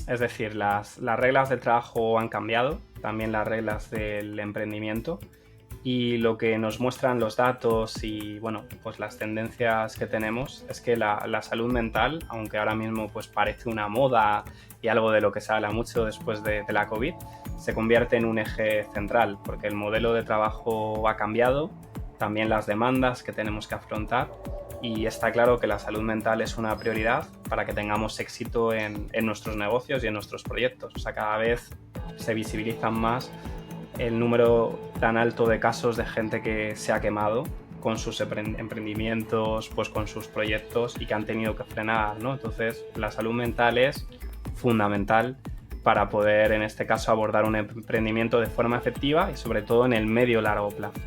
Es decir, las reglas del trabajo han cambiado, también las reglas del emprendimiento, y lo que nos muestran los datos y bueno, pues las tendencias que tenemos es que la salud mental, aunque ahora mismo pues parece una moda y algo de lo que se habla mucho después de la COVID, se convierte en un eje central, porque el modelo de trabajo ha cambiado, también las demandas que tenemos que afrontar, y está claro que la salud mental es una prioridad para que tengamos éxito en nuestros negocios y en nuestros proyectos. O sea, cada vez se visibilizan más el número tan alto de casos de gente que se ha quemado con sus emprendimientos, pues con sus proyectos y que han tenido que frenar, ¿no? Entonces, la salud mental es fundamental para poder, en este caso, abordar un emprendimiento de forma efectiva y sobre todo en el medio-largo plazo.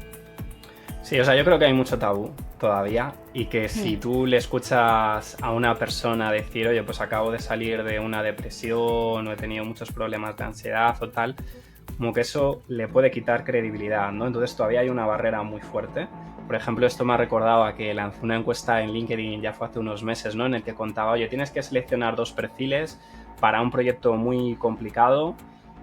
Sí, o sea, yo creo que hay mucho tabú todavía y que si Mm. tú le escuchas a una persona decir, oye, pues acabo de salir de una depresión o he tenido muchos problemas de ansiedad o tal, como que eso le puede quitar credibilidad, ¿no? Entonces todavía hay una barrera muy fuerte. Por ejemplo, esto me ha recordado a que lancé una encuesta en LinkedIn ya fue hace unos meses, ¿no? En el que contaba, oye, tienes que seleccionar 2 perfiles para un proyecto muy complicado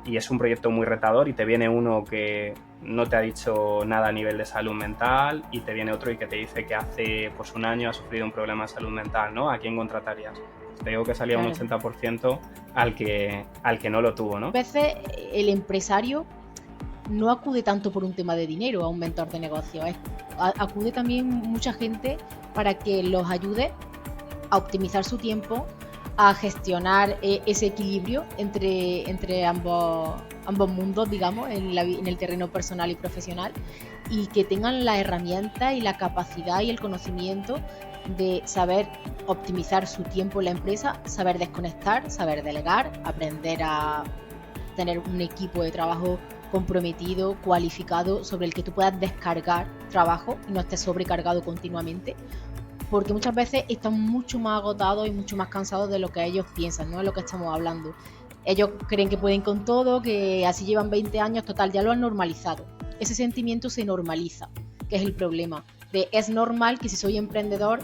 y es un proyecto muy retador y te viene uno que no te ha dicho nada a nivel de salud mental y te viene otro y que te dice que hace pues un año ha sufrido un problema de salud mental, ¿no? ¿A quién contratarías? Pues te digo que salía un Claro. 80% al que no lo tuvo, ¿no? A veces el empresario no acude tanto por un tema de dinero a un mentor de negocios, acude también mucha gente para que los ayude a optimizar su tiempo, a gestionar ese equilibrio entre ambos mundos, digamos, en el terreno personal y profesional, y que tengan la herramienta y la capacidad y el conocimiento de saber optimizar su tiempo en la empresa, saber desconectar, saber delegar, aprender a tener un equipo de trabajo comprometido, cualificado, sobre el que tú puedas descargar trabajo y no estés sobrecargado continuamente, porque muchas veces están mucho más agotados y mucho más cansados de lo que ellos piensan, no es lo que estamos hablando. Ellos creen que pueden con todo, que así llevan 20 años, total, ya lo han normalizado. Ese sentimiento se normaliza, que es el problema. Es normal que si soy emprendedor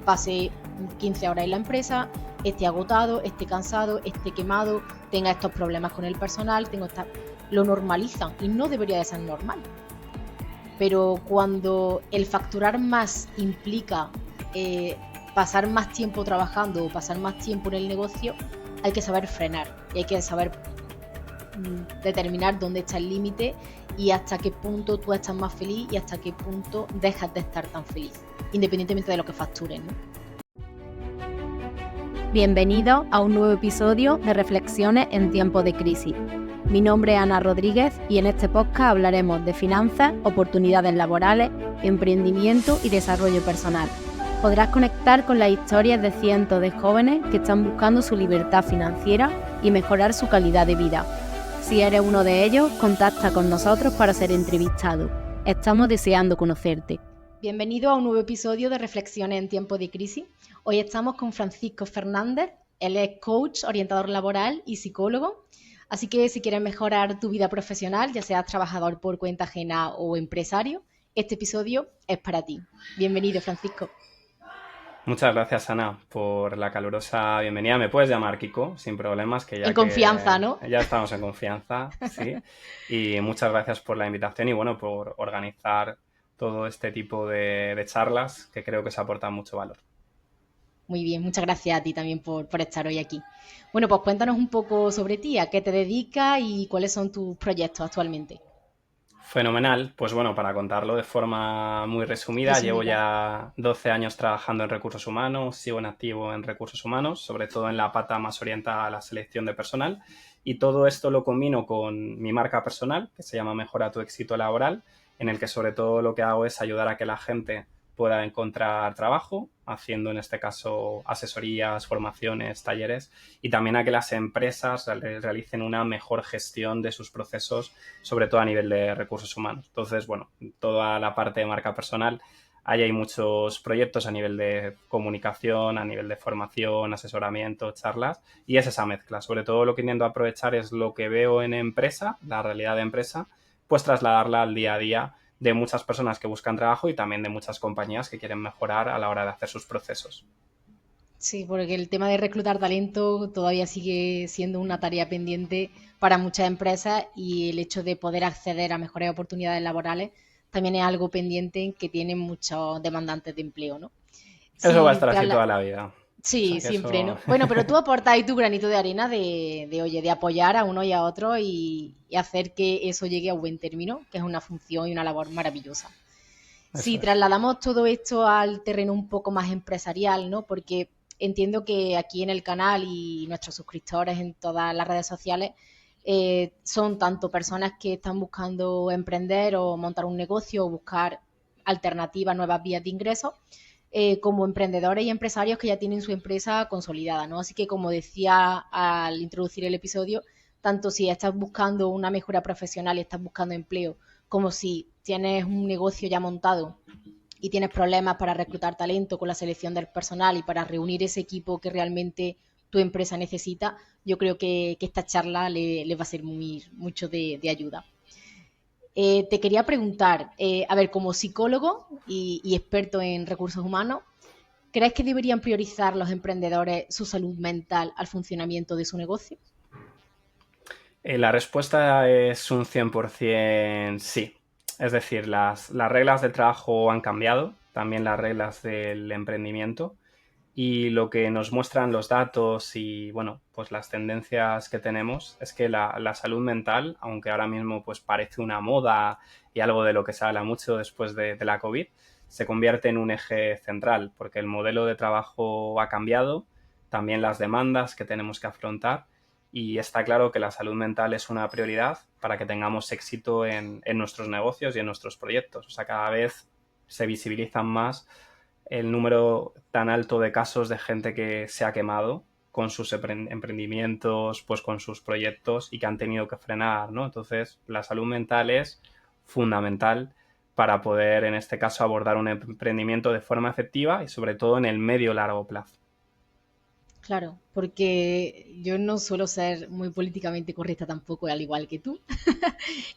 pase 15 horas en la empresa, esté agotado, esté cansado, esté quemado, tenga estos problemas con el personal, lo normalizan y no debería de ser normal. Pero cuando el facturar más implica eh, pasar más tiempo trabajando o pasar más tiempo en el negocio, hay que saber frenar y hay que saber determinar dónde está el límite y hasta qué punto tú estás más feliz y hasta qué punto dejas de estar tan feliz, independientemente de lo que factures, ¿no? Bienvenido a un nuevo episodio de Reflexiones en tiempos de crisis. Mi nombre es Ana Rodríguez y en este podcast hablaremos de finanzas, oportunidades laborales, emprendimiento y desarrollo personal. Podrás conectar con las historias de cientos de jóvenes que están buscando su libertad financiera y mejorar su calidad de vida. Si eres uno de ellos, contacta con nosotros para ser entrevistado. Estamos deseando conocerte. Bienvenido a un nuevo episodio de Reflexiones en tiempos de crisis. Hoy estamos con Francisco Fernández. Él es coach, orientador laboral y psicólogo. Así que si quieres mejorar tu vida profesional, ya seas trabajador por cuenta ajena o empresario, este episodio es para ti. Bienvenido, Francisco. Muchas gracias, Ana, por la calurosa bienvenida. Me puedes llamar Kiko, sin problemas, que En ya confianza, que ¿no? ya estamos en confianza, sí. Y muchas gracias por la invitación y bueno, por organizar todo este tipo de charlas que creo que se aportan mucho valor. Muy bien, muchas gracias a ti también por estar hoy aquí. Bueno, pues cuéntanos un poco sobre ti, a qué te dedicas y cuáles son tus proyectos actualmente. Fenomenal, pues bueno, para contarlo de forma muy resumida, llevo Resumida. ya 12 años trabajando en recursos humanos, sigo en activo en recursos humanos, sobre todo en la pata más orientada a la selección de personal, y todo esto lo combino con mi marca personal, que se llama Mejora tu éxito laboral, en el que sobre todo lo que hago es ayudar a que la gente pueda encontrar trabajo, haciendo en este caso asesorías, formaciones, talleres, y también a que las empresas realicen una mejor gestión de sus procesos, sobre todo a nivel de recursos humanos. Entonces, bueno, toda la parte de marca personal, ahí hay muchos proyectos a nivel de comunicación, a nivel de formación, asesoramiento, charlas, y es esa mezcla. Sobre todo lo que intento aprovechar es lo que veo en empresa, la realidad de empresa, pues trasladarla al día a día de muchas personas que buscan trabajo y también de muchas compañías que quieren mejorar a la hora de hacer sus procesos. Sí, porque el tema de reclutar talento todavía sigue siendo una tarea pendiente para muchas empresas y el hecho de poder acceder a mejores oportunidades laborales también es algo pendiente que tienen muchos demandantes de empleo, ¿no? Eso va a Si estar tras así la- toda la vida. O Sí, sea que siempre, eso... ¿no? Bueno, pero tú aportas ahí tu granito de arena oye, de apoyar a uno y a otro y hacer que eso llegue a buen término, que es una función y una labor maravillosa. Si Eso es. trasladamos todo esto al terreno un poco más empresarial, ¿no? Porque entiendo que aquí en el canal y nuestros suscriptores en todas las redes sociales son tanto personas que están buscando emprender o montar un negocio o buscar alternativas, nuevas vías de ingresos, como emprendedores y empresarios que ya tienen su empresa consolidada, ¿no? Así que, como decía al introducir el episodio, tanto si estás buscando una mejora profesional y estás buscando empleo, como si tienes un negocio ya montado y tienes problemas para reclutar talento con la selección del personal y para reunir ese equipo que realmente tu empresa necesita, yo creo que esta charla le va a ser mucho de ayuda. Te quería preguntar, a ver, como psicólogo y experto en recursos humanos, ¿crees que deberían priorizar los emprendedores su salud mental al funcionamiento de su negocio? La respuesta es un 100% sí. Es decir, las reglas del trabajo han cambiado, también las reglas del emprendimiento, y lo que nos muestran los datos y, bueno, pues las tendencias que tenemos es que la salud mental, aunque ahora mismo pues parece una moda y algo de lo que se habla mucho después de la COVID, se convierte en un eje central, porque el modelo de trabajo ha cambiado, también las demandas que tenemos que afrontar, y está claro que la salud mental es una prioridad para que tengamos éxito en nuestros negocios y en nuestros proyectos. O sea, cada vez se visibilizan más el número tan alto de casos de gente que se ha quemado con sus emprendimientos, pues con sus proyectos y que han tenido que frenar, ¿no? Entonces, la salud mental es fundamental para poder, en este caso, abordar un emprendimiento de forma efectiva y sobre todo en el medio largo plazo. Claro, porque yo no suelo ser muy políticamente correcta tampoco, al igual que tú.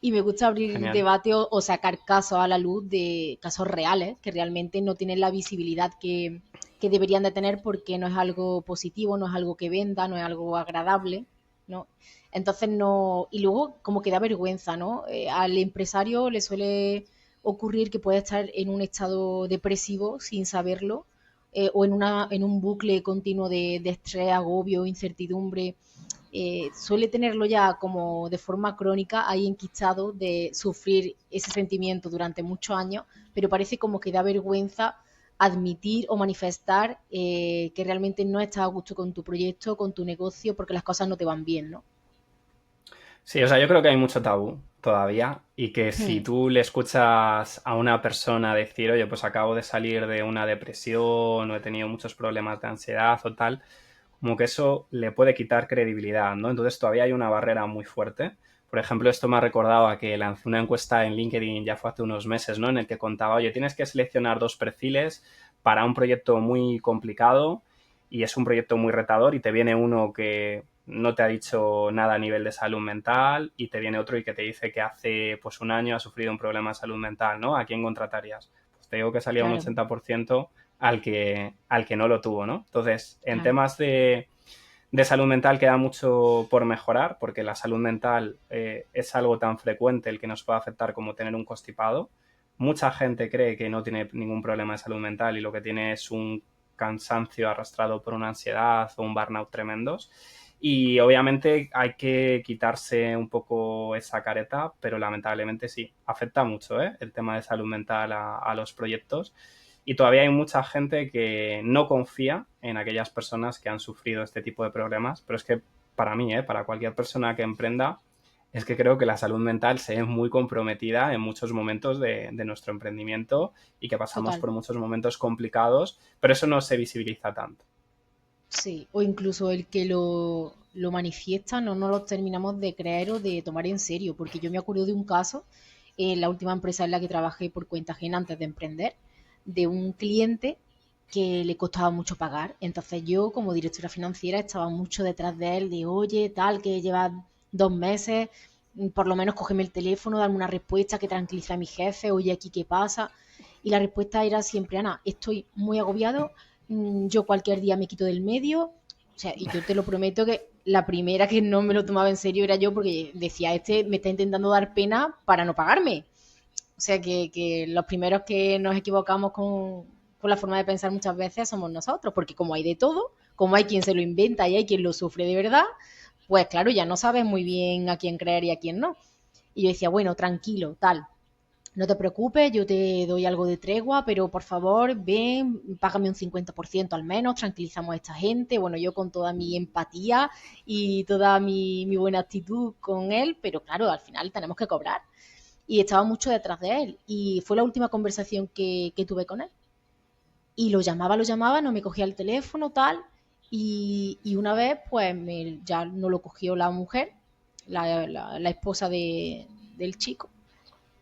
Y me gusta abrir Genial. debate o sacar casos a la luz de casos reales que realmente no tienen la visibilidad que deberían de tener porque no es algo positivo, no es algo que venda, no es algo agradable, ¿no? Entonces no, y luego como que da vergüenza, ¿no? Al empresario le suele ocurrir que puede estar en un estado depresivo sin saberlo, o en un bucle continuo de estrés, agobio, incertidumbre. Suele tenerlo ya como de forma crónica ahí enquistado de sufrir ese sentimiento durante muchos años, pero parece como que da vergüenza admitir o manifestar que realmente no estás a gusto con tu proyecto, con tu negocio, porque las cosas no te van bien, ¿no? Sí, o sea, yo creo que hay mucho tabú todavía y que si Hmm, tú le escuchas a una persona decir, oye, pues acabo de salir de una depresión o he tenido muchos problemas de ansiedad o tal, como que eso le puede quitar credibilidad, ¿no? Entonces todavía hay una barrera muy fuerte. Por ejemplo, esto me ha recordado a que lancé una encuesta en LinkedIn ya fue hace unos meses, ¿no? En el que contaba, oye, tienes que seleccionar dos perfiles para un proyecto muy complicado y es un proyecto muy retador y te viene uno que no te ha dicho nada a nivel de salud mental y te viene otro y que te dice que hace pues un año ha sufrido un problema de salud mental, ¿no? ¿A quién contratarías? Pues te digo que salía un claro, 80% al que no lo tuvo, ¿no? Entonces, en claro. temas de salud mental queda mucho por mejorar porque la salud mental es algo tan frecuente el que nos puede afectar como tener un constipado. Mucha gente cree que no tiene ningún problema de salud mental y lo que tiene es un cansancio arrastrado por una ansiedad o un burnout tremendos. Y obviamente hay que quitarse un poco esa careta, pero lamentablemente sí, afecta mucho, ¿eh? El tema de salud mental a los proyectos. Y todavía hay mucha gente que no confía en aquellas personas que han sufrido este tipo de problemas, pero es que para mí, para cualquier persona que emprenda, es que creo que la salud mental se ve muy comprometida en muchos momentos de nuestro emprendimiento y que pasamos Total. por muchos momentos complicados, pero eso no se visibiliza tanto. Sí, o incluso el que lo manifiesta no nos lo terminamos de creer o de tomar en serio, porque yo me acuerdo de un caso en la última empresa en la que trabajé por cuenta ajena antes de emprender, de un cliente que le costaba mucho pagar. Entonces yo, como directora financiera, estaba mucho detrás de él, de oye, tal, que lleva 2 meses, por lo menos cógeme el teléfono, darme una respuesta que tranquilice a mi jefe, oye, aquí qué pasa. Y la respuesta era siempre, Ana, estoy muy agobiado, yo cualquier día me quito del medio. O sea, y yo te lo prometo que la primera que no me lo tomaba en serio era yo, porque decía, este me está intentando dar pena para no pagarme. O sea, que los primeros que nos equivocamos con la forma de pensar muchas veces somos nosotros, porque como hay de todo, como hay quien se lo inventa y hay quien lo sufre de verdad, pues claro, ya no sabes muy bien a quién creer y a quién no. Y yo decía, bueno, tranquilo, tal, no te preocupes, yo te doy algo de tregua, pero por favor, ven, págame un 50% al menos, tranquilizamos a esta gente. Bueno, yo con toda mi empatía y toda mi buena actitud con él, pero claro, al final tenemos que cobrar. Y estaba mucho detrás de él. Y fue la última conversación que tuve con él. Y lo llamaba, no me cogía el teléfono, tal. Y una vez, pues ya no lo cogió la mujer, la esposa del chico,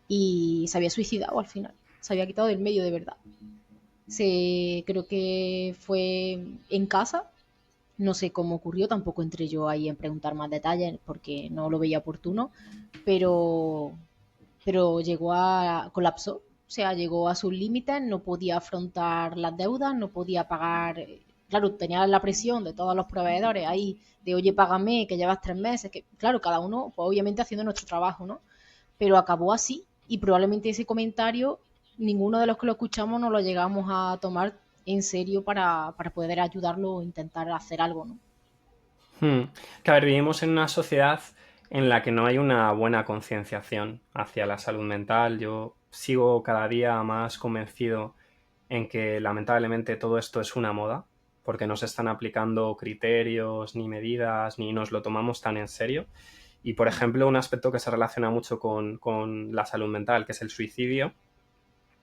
y se había suicidado al final. Se había quitado del medio de verdad. Creo que fue en casa, no sé cómo ocurrió, tampoco entré yo ahí en preguntar más detalles porque no lo veía oportuno, pero, pero colapsó, o sea, llegó a sus límites, no podía afrontar las deudas, no podía pagar, claro, tenía la presión de todos los proveedores ahí, de oye, págame, que llevas 3 meses, que claro, cada uno, pues obviamente haciendo nuestro trabajo, ¿no? Pero acabó así y probablemente ese comentario, ninguno de los que lo escuchamos nos lo llegamos a tomar en serio para poder ayudarlo o intentar hacer algo, ¿no? Que a ver, vivimos en una sociedad en la que no hay una buena concienciación hacia la salud mental. Yo sigo cada día más convencido en que lamentablemente todo esto es una moda, porque no se están aplicando criterios ni medidas, ni nos lo tomamos tan en serio. Y, por ejemplo, un aspecto que se relaciona mucho con la salud mental, que es el suicidio,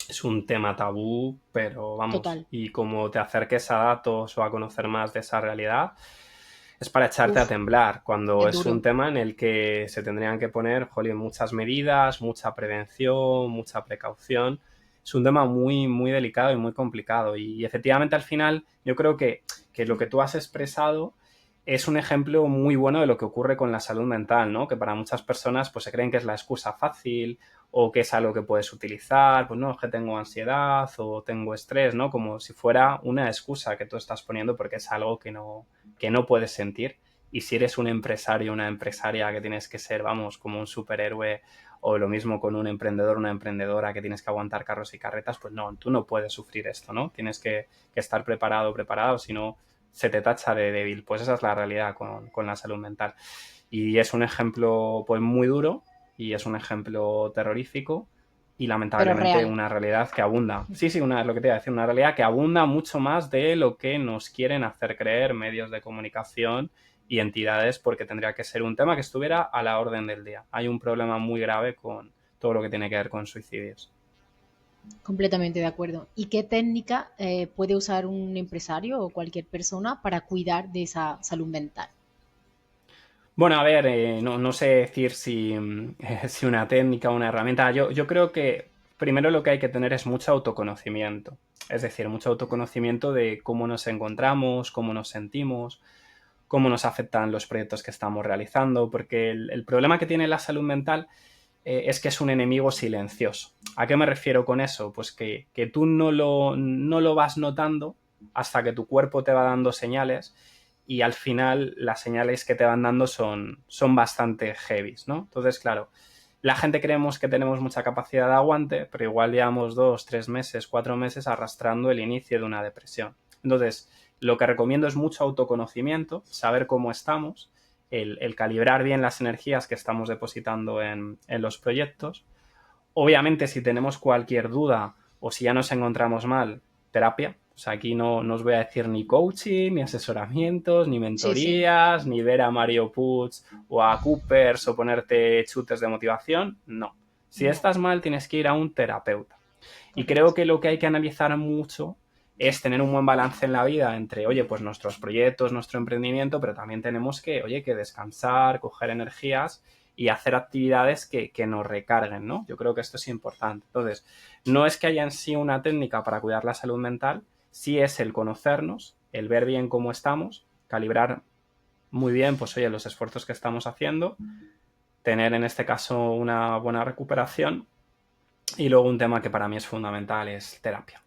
es un tema tabú, pero vamos, Total. y como te acerques a datos o a conocer más de esa realidad, es para echarte a Uf, temblar, cuando es es un duro. tema en el que se tendrían que poner, jolín, muchas medidas, mucha prevención, mucha precaución. Es un tema muy, muy delicado y muy complicado. Y efectivamente, al final, yo creo que lo que tú has expresado es un ejemplo muy bueno de lo que ocurre con la salud mental, ¿no? Que para muchas personas pues se creen que es la excusa fácil o que es algo que puedes utilizar, pues no, es que tengo ansiedad o tengo estrés, ¿no? Como si fuera una excusa que tú estás poniendo porque es algo que no puedes sentir. Y si eres un empresario, una empresaria que tienes que ser, vamos, como un superhéroe, o lo mismo con un emprendedor, una emprendedora que tienes que aguantar carros y carretas, pues no, tú no puedes sufrir esto, ¿no? Tienes que estar preparado, si no se te tacha de débil. Pues esa es la realidad con la salud mental. Y es un ejemplo pues muy duro y es un ejemplo terrorífico y Pero lamentablemente real. una realidad que abunda. Sí, lo que te iba a decir, una realidad que abunda mucho más de lo que nos quieren hacer creer medios de comunicación y entidades, porque tendría que ser un tema que estuviera a la orden del día. Hay un problema muy grave con todo lo que tiene que ver con suicidios. Completamente de acuerdo. ¿Y qué técnica puede usar un empresario o cualquier persona para cuidar de esa salud mental? Bueno, a ver, no sé decir si, si una técnica o una herramienta. Yo creo que primero lo que hay que tener es mucho autoconocimiento. Es decir, mucho autoconocimiento de cómo nos encontramos, cómo nos sentimos, cómo nos afectan los proyectos que estamos realizando, porque el problema que tiene la salud mental es que es un enemigo silencioso. ¿A qué me refiero con eso? Pues que tú no lo vas notando hasta que tu cuerpo te va dando señales y al final las señales que te van dando son bastante heavies, ¿no? Entonces, claro, la gente creemos que tenemos mucha capacidad de aguante, pero igual llevamos 2, 3 meses, 4 meses arrastrando el inicio de una depresión. Entonces, lo que recomiendo es mucho autoconocimiento, saber cómo estamos, el calibrar bien las energías que estamos depositando en los proyectos. Obviamente, si tenemos cualquier duda o si ya nos encontramos mal, terapia. O sea, aquí no os voy a decir ni coaching, ni asesoramientos, ni Sí, sí. mentorías, ni ver a Mario Puig o a Coopers o ponerte chutes de motivación. No. Si No, estás mal, tienes que ir a un terapeuta. Y creo correcto. que lo que hay que analizar mucho es tener un buen balance en la vida entre, oye, pues nuestros proyectos, nuestro emprendimiento, pero también tenemos que, oye, que descansar, coger energías y hacer actividades que nos recarguen, ¿no? Yo creo que esto es importante. Entonces, no es que haya en sí una técnica para cuidar la salud mental, sí es el conocernos, el ver bien cómo estamos, calibrar muy bien, pues oye, los esfuerzos que estamos haciendo, tener en este caso una buena recuperación y luego un tema que para mí es fundamental es terapia.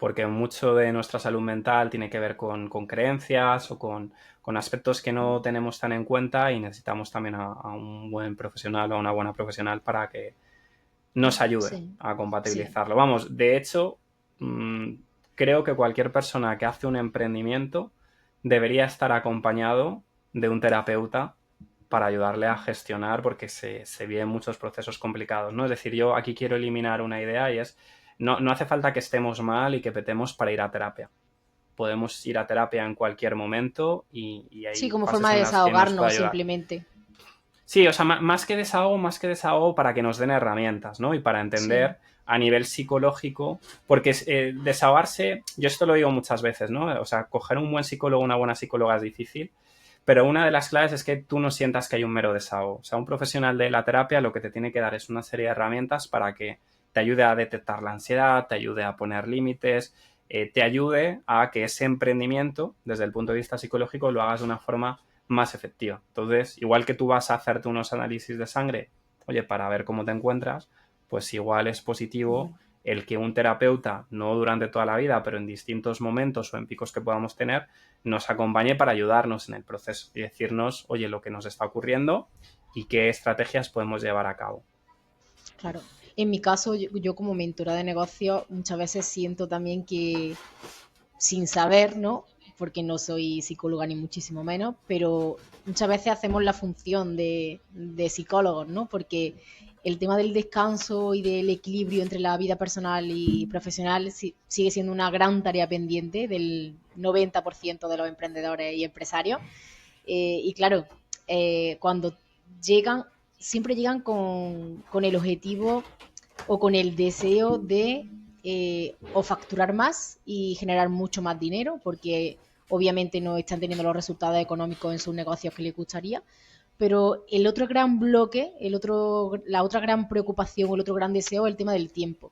porque mucho de nuestra salud mental tiene que ver con creencias o con aspectos que no tenemos tan en cuenta y necesitamos también a un buen profesional o a una buena profesional para que nos ayude Sí, a sí, compatibilizarlo. Vamos, de hecho, creo que cualquier persona que hace un emprendimiento debería estar acompañado de un terapeuta para ayudarle a gestionar, porque se viven muchos procesos complicados, ¿no? Es decir, yo aquí quiero eliminar una idea y es, no hace falta que estemos mal y que petemos para ir a terapia. Podemos ir a terapia en cualquier momento y sí, hay como fases forma de en las que nos puede desahogarnos ayudar. simplemente. Sí, o sea, más que desahogo para que nos den herramientas, ¿no? Y para Sí, entender a nivel psicológico, porque desahogarse, yo esto lo digo muchas veces, ¿no? O sea, coger un buen psicólogo, una buena psicóloga es difícil, pero una de las claves es que tú no sientas que hay un mero desahogo. O sea, un profesional de la terapia lo que te tiene que dar es una serie de herramientas para que te ayude a detectar la ansiedad, te ayude a poner límites, te ayude a que ese emprendimiento, desde el punto de vista psicológico, lo hagas de una forma más efectiva. Entonces, igual que tú vas a hacerte unos análisis de sangre, oye, para ver cómo te encuentras, pues igual es positivo el que un terapeuta, no durante toda la vida, pero en distintos momentos o en picos que podamos tener, nos acompañe para ayudarnos en el proceso y decirnos, oye, lo que nos está ocurriendo y qué estrategias podemos llevar a cabo. claro. En mi caso, yo como mentora de negocios muchas veces siento también que sin saber, ¿no? Porque no soy psicóloga ni muchísimo menos, pero muchas veces hacemos la función de psicólogos, ¿no? Porque el tema del descanso y del equilibrio entre la vida personal y profesional sigue siendo una gran tarea pendiente del 90% de los emprendedores y empresarios. Y claro, cuando llegan, siempre llegan con el objetivo o con el deseo de o facturar más y generar mucho más dinero, porque obviamente no están teniendo los resultados económicos en sus negocios que les gustaría. Pero el otro gran bloque, la otra gran preocupación o el otro gran deseo es el tema del tiempo.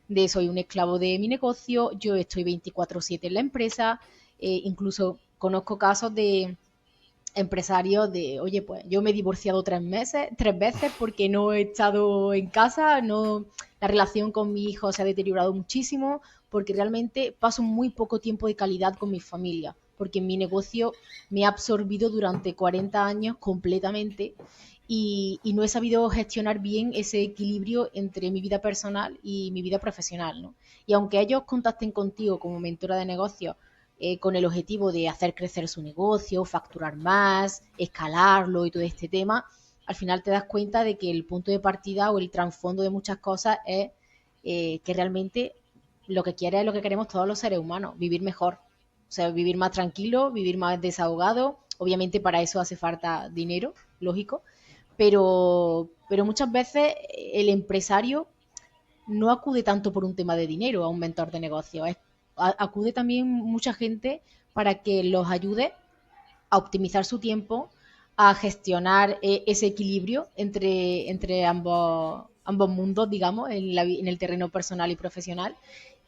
De soy un esclavo de mi negocio, yo estoy 24/7 en la empresa, incluso conozco casos de empresarios de, oye, pues yo me he divorciado 3 veces porque no he estado en casa, no, la relación con mi hijo se ha deteriorado muchísimo, porque realmente paso muy poco tiempo de calidad con mi familia, porque mi negocio me ha absorbido durante 40 años completamente y no he sabido gestionar bien ese equilibrio entre mi vida personal y mi vida profesional, ¿no? Y aunque ellos contacten contigo como mentora de negocios con el objetivo de hacer crecer su negocio, facturar más, escalarlo y todo este tema, al final te das cuenta de que el punto de partida o el trasfondo de muchas cosas es que realmente lo que quiere es lo que queremos todos los seres humanos, vivir mejor. O sea, vivir más tranquilo, vivir más desahogado. Obviamente para eso hace falta dinero, lógico, pero muchas veces el empresario no acude tanto por un tema de dinero a un mentor de negocio, acude también mucha gente para que los ayude a optimizar su tiempo, a gestionar ese equilibrio entre ambos mundos, digamos, en el terreno personal y profesional,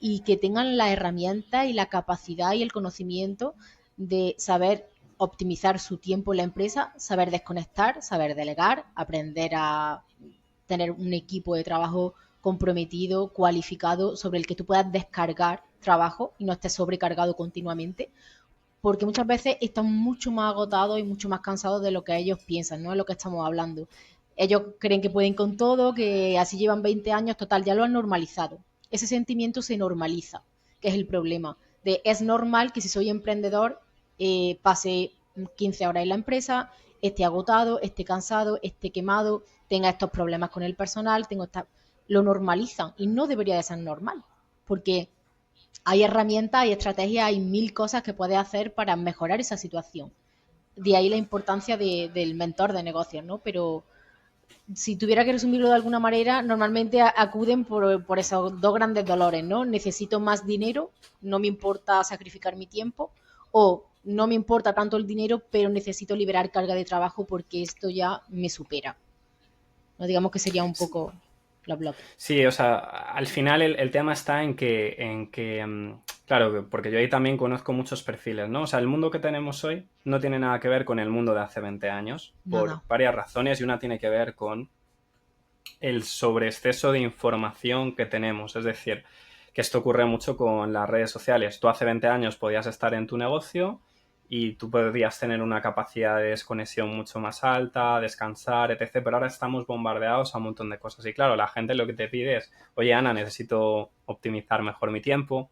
y que tengan la herramienta y la capacidad y el conocimiento de saber optimizar su tiempo en la empresa, saber desconectar, saber delegar, aprender a tener un equipo de trabajo comprometido, cualificado, sobre el que tú puedas descargar trabajo y no estés sobrecargado continuamente, porque muchas veces están mucho más agotados y mucho más cansados de lo que ellos piensan, ¿no? Es lo que estamos hablando. Ellos creen que pueden con todo, que así llevan 20 años, total, ya lo han normalizado. Ese sentimiento se normaliza, que es el problema. Es normal que si soy emprendedor pase 15 horas en la empresa, esté agotado, esté cansado, esté quemado, tenga estos problemas con el personal, lo normalizan y no debería de ser normal, porque hay herramientas, hay estrategias, hay mil cosas que puedes hacer para mejorar esa situación. De ahí la importancia del mentor de negocios, ¿no? Pero si tuviera que resumirlo de alguna manera, normalmente acuden por esos dos grandes dolores, ¿no? Necesito más dinero, no me importa sacrificar mi tiempo, o no me importa tanto el dinero, pero necesito liberar carga de trabajo porque esto ya me supera. No digamos que sería un poco los bloques. Sí, o sea, al final el tema está en que, claro, porque yo ahí también conozco muchos perfiles, ¿no? O sea, el mundo que tenemos hoy no tiene nada que ver con el mundo de hace 20 años, por Nada. varias razones, y una tiene que ver con el sobreexceso de información que tenemos. Es decir, Que esto ocurre mucho con las redes sociales. Tú hace 20 años podías estar en tu negocio y tú podrías tener una capacidad de desconexión mucho más alta, descansar, etc. Pero ahora estamos bombardeados a un montón de cosas. Y claro, la gente lo que te pide es, oye, Ana, necesito optimizar mejor mi tiempo.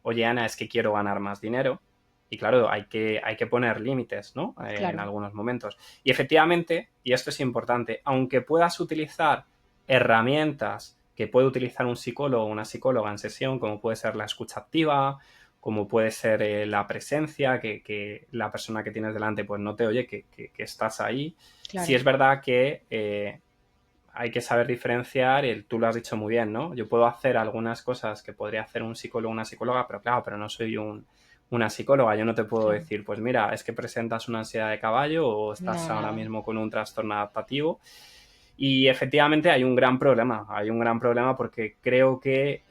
Oye, Ana, es que quiero ganar más dinero. Y claro, hay que poner límites, ¿no? Claro. En algunos momentos. Y efectivamente, y esto es importante, aunque puedas utilizar herramientas que puede utilizar un psicólogo o una psicóloga en sesión, como puede ser la escucha activa, como puede ser la presencia, que la persona que tienes delante pues no te oye, que estás ahí. Claro. Sí es verdad que hay que saber diferenciar, tú lo has dicho muy bien, ¿no? Yo puedo hacer algunas cosas que podría hacer un psicólogo o una psicóloga, pero claro, pero no soy una psicóloga. Yo no te puedo decir, pues mira, es que presentas una ansiedad de caballo o estás ahora mismo con un trastorno adaptativo. Y efectivamente hay un gran problema porque creo que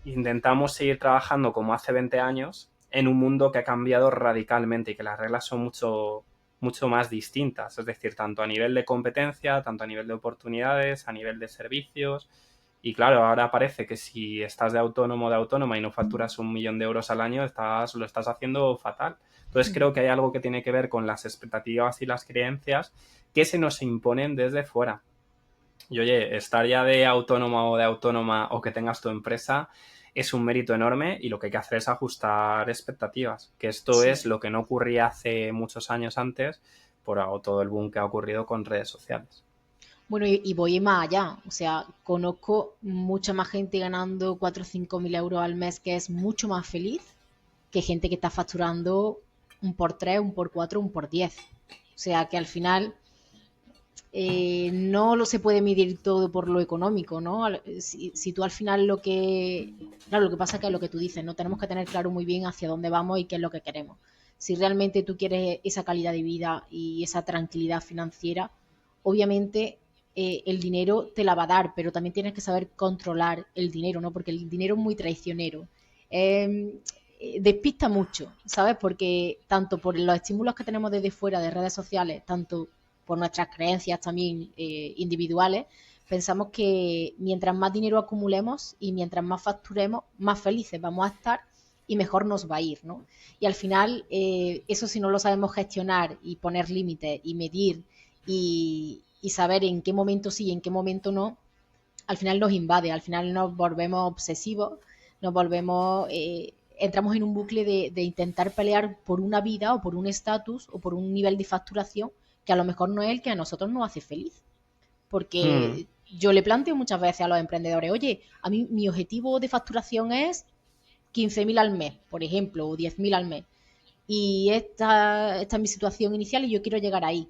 intentamos seguir trabajando como hace 20 años en un mundo que ha cambiado radicalmente y que las reglas son mucho más distintas, es decir, tanto a nivel de competencia, tanto a nivel de oportunidades, a nivel de servicios. Y claro, ahora parece que si estás de autónomo o de autónoma y no facturas 1 millón de euros al año, lo estás haciendo fatal. Entonces creo que hay algo que tiene que ver con las expectativas y las creencias que se nos imponen desde fuera. Y oye, estar ya de autónomo o de autónoma o que tengas tu empresa es un mérito enorme y lo que hay que hacer es ajustar expectativas, que esto es lo que no ocurría hace muchos años antes por todo el boom que ha ocurrido con redes sociales. Bueno, y voy más allá, o sea, conozco mucha más gente ganando 4 o 5 mil euros al mes que es mucho más feliz que gente que está facturando un por 3, un por 4, un por 10. O sea, que al final no lo se puede medir todo por lo económico, ¿no? Si tú al final Claro, lo que pasa es que lo que tú dices, ¿no? Tenemos que tener claro muy bien hacia dónde vamos y qué es lo que queremos. Si realmente tú quieres esa calidad de vida y esa tranquilidad financiera, obviamente el dinero te la va a dar, pero también tienes que saber controlar el dinero, ¿no? Porque el dinero es muy traicionero. Despista mucho, ¿sabes? Porque tanto por los estímulos que tenemos desde fuera de redes sociales, tanto por nuestras creencias también individuales, pensamos que mientras más dinero acumulemos y mientras más facturemos, más felices vamos a estar y mejor nos va a ir, ¿no? Y al final, eso si no lo sabemos gestionar y poner límites y medir y saber en qué momento sí y en qué momento no, al final nos invade, al final nos volvemos obsesivos, nos volvemos... entramos en un bucle de intentar pelear por una vida o por un estatus o por un nivel de facturación que a lo mejor no es el que a nosotros nos hace feliz. Porque yo le planteo muchas veces a los emprendedores, oye, a mí mi objetivo de facturación es 15.000 al mes, por ejemplo, o 10.000 al mes. Y esta es mi situación inicial y yo quiero llegar ahí.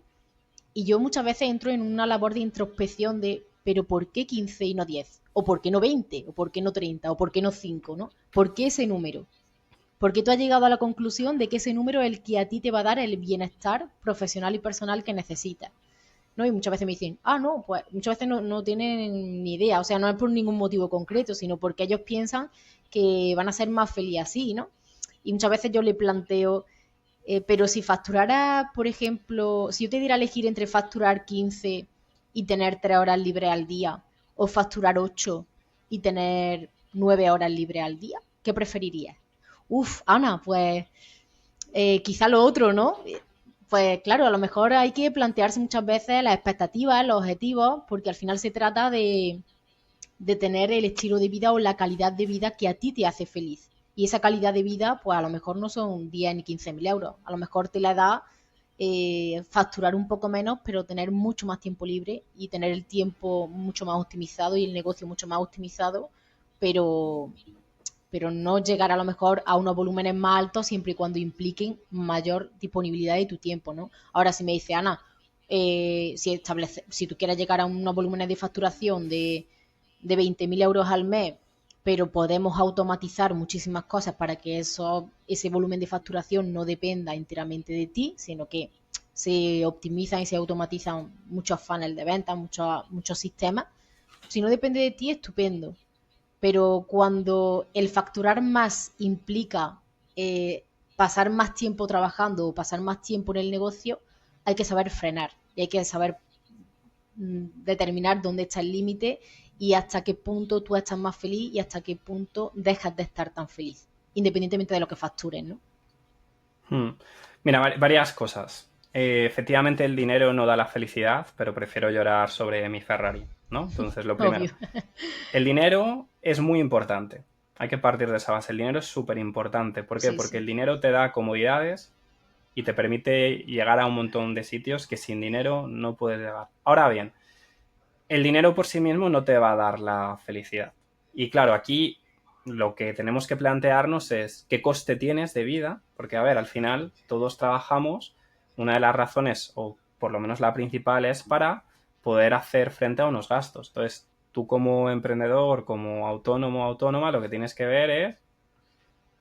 Y yo muchas veces entro en una labor de introspección de, pero ¿por qué 15 y no 10? ¿O por qué no 20? ¿O por qué no 30? ¿O por qué no 5? ¿No? ¿Por qué ese número? Porque tú has llegado a la conclusión de que ese número es el que a ti te va a dar el bienestar profesional y personal que necesitas, ¿no? Y muchas veces me dicen, no, pues muchas veces no tienen ni idea, o sea, no es por ningún motivo concreto, sino porque ellos piensan que van a ser más felices así, ¿no? Y muchas veces yo le planteo, pero si facturara, por ejemplo, si yo te diera a elegir entre facturar 15 y tener 3 horas libres al día, o facturar 8 y tener 9 horas libres al día, ¿qué preferirías? Ana, pues quizá lo otro, ¿no? Pues claro, a lo mejor hay que plantearse muchas veces las expectativas, los objetivos, porque al final se trata de tener el estilo de vida o la calidad de vida que a ti te hace feliz. Y esa calidad de vida, pues a lo mejor no son 10 ni 15.000 euros. A lo mejor te la da facturar un poco menos, pero tener mucho más tiempo libre y tener el tiempo mucho más optimizado y el negocio mucho más optimizado, pero no llegar a lo mejor a unos volúmenes más altos siempre y cuando impliquen mayor disponibilidad de tu tiempo, ¿no? Ahora, si me dice, Ana, si tú quieres llegar a unos volúmenes de facturación de 20.000 euros al mes, pero podemos automatizar muchísimas cosas para que ese volumen de facturación no dependa enteramente de ti, sino que se optimizan y se automatizan muchos funnels de venta, muchos sistemas. Si no depende de ti, estupendo. Pero cuando el facturar más implica pasar más tiempo trabajando o pasar más tiempo en el negocio, hay que saber frenar y hay que saber determinar dónde está el límite y hasta qué punto tú estás más feliz y hasta qué punto dejas de estar tan feliz, independientemente de lo que factures, ¿no? Mira, varias cosas. Efectivamente, el dinero no da la felicidad, pero prefiero llorar sobre mi Ferrari, ¿no? Entonces, lo primero. Obvio. El dinero es muy importante. Hay que partir de esa base. El dinero es súper importante. ¿Por qué? Sí, Porque sí. el dinero te da comodidades y te permite llegar a un montón de sitios que sin dinero no puedes llegar. Ahora bien, el dinero por sí mismo no te va a dar la felicidad. Y claro, aquí lo que tenemos que plantearnos es qué coste tienes de vida, porque a ver, al final todos trabajamos, una de las razones, o por lo menos la principal, es para poder hacer frente a unos gastos. Entonces, tú como emprendedor, como autónomo o autónoma, lo que tienes que ver es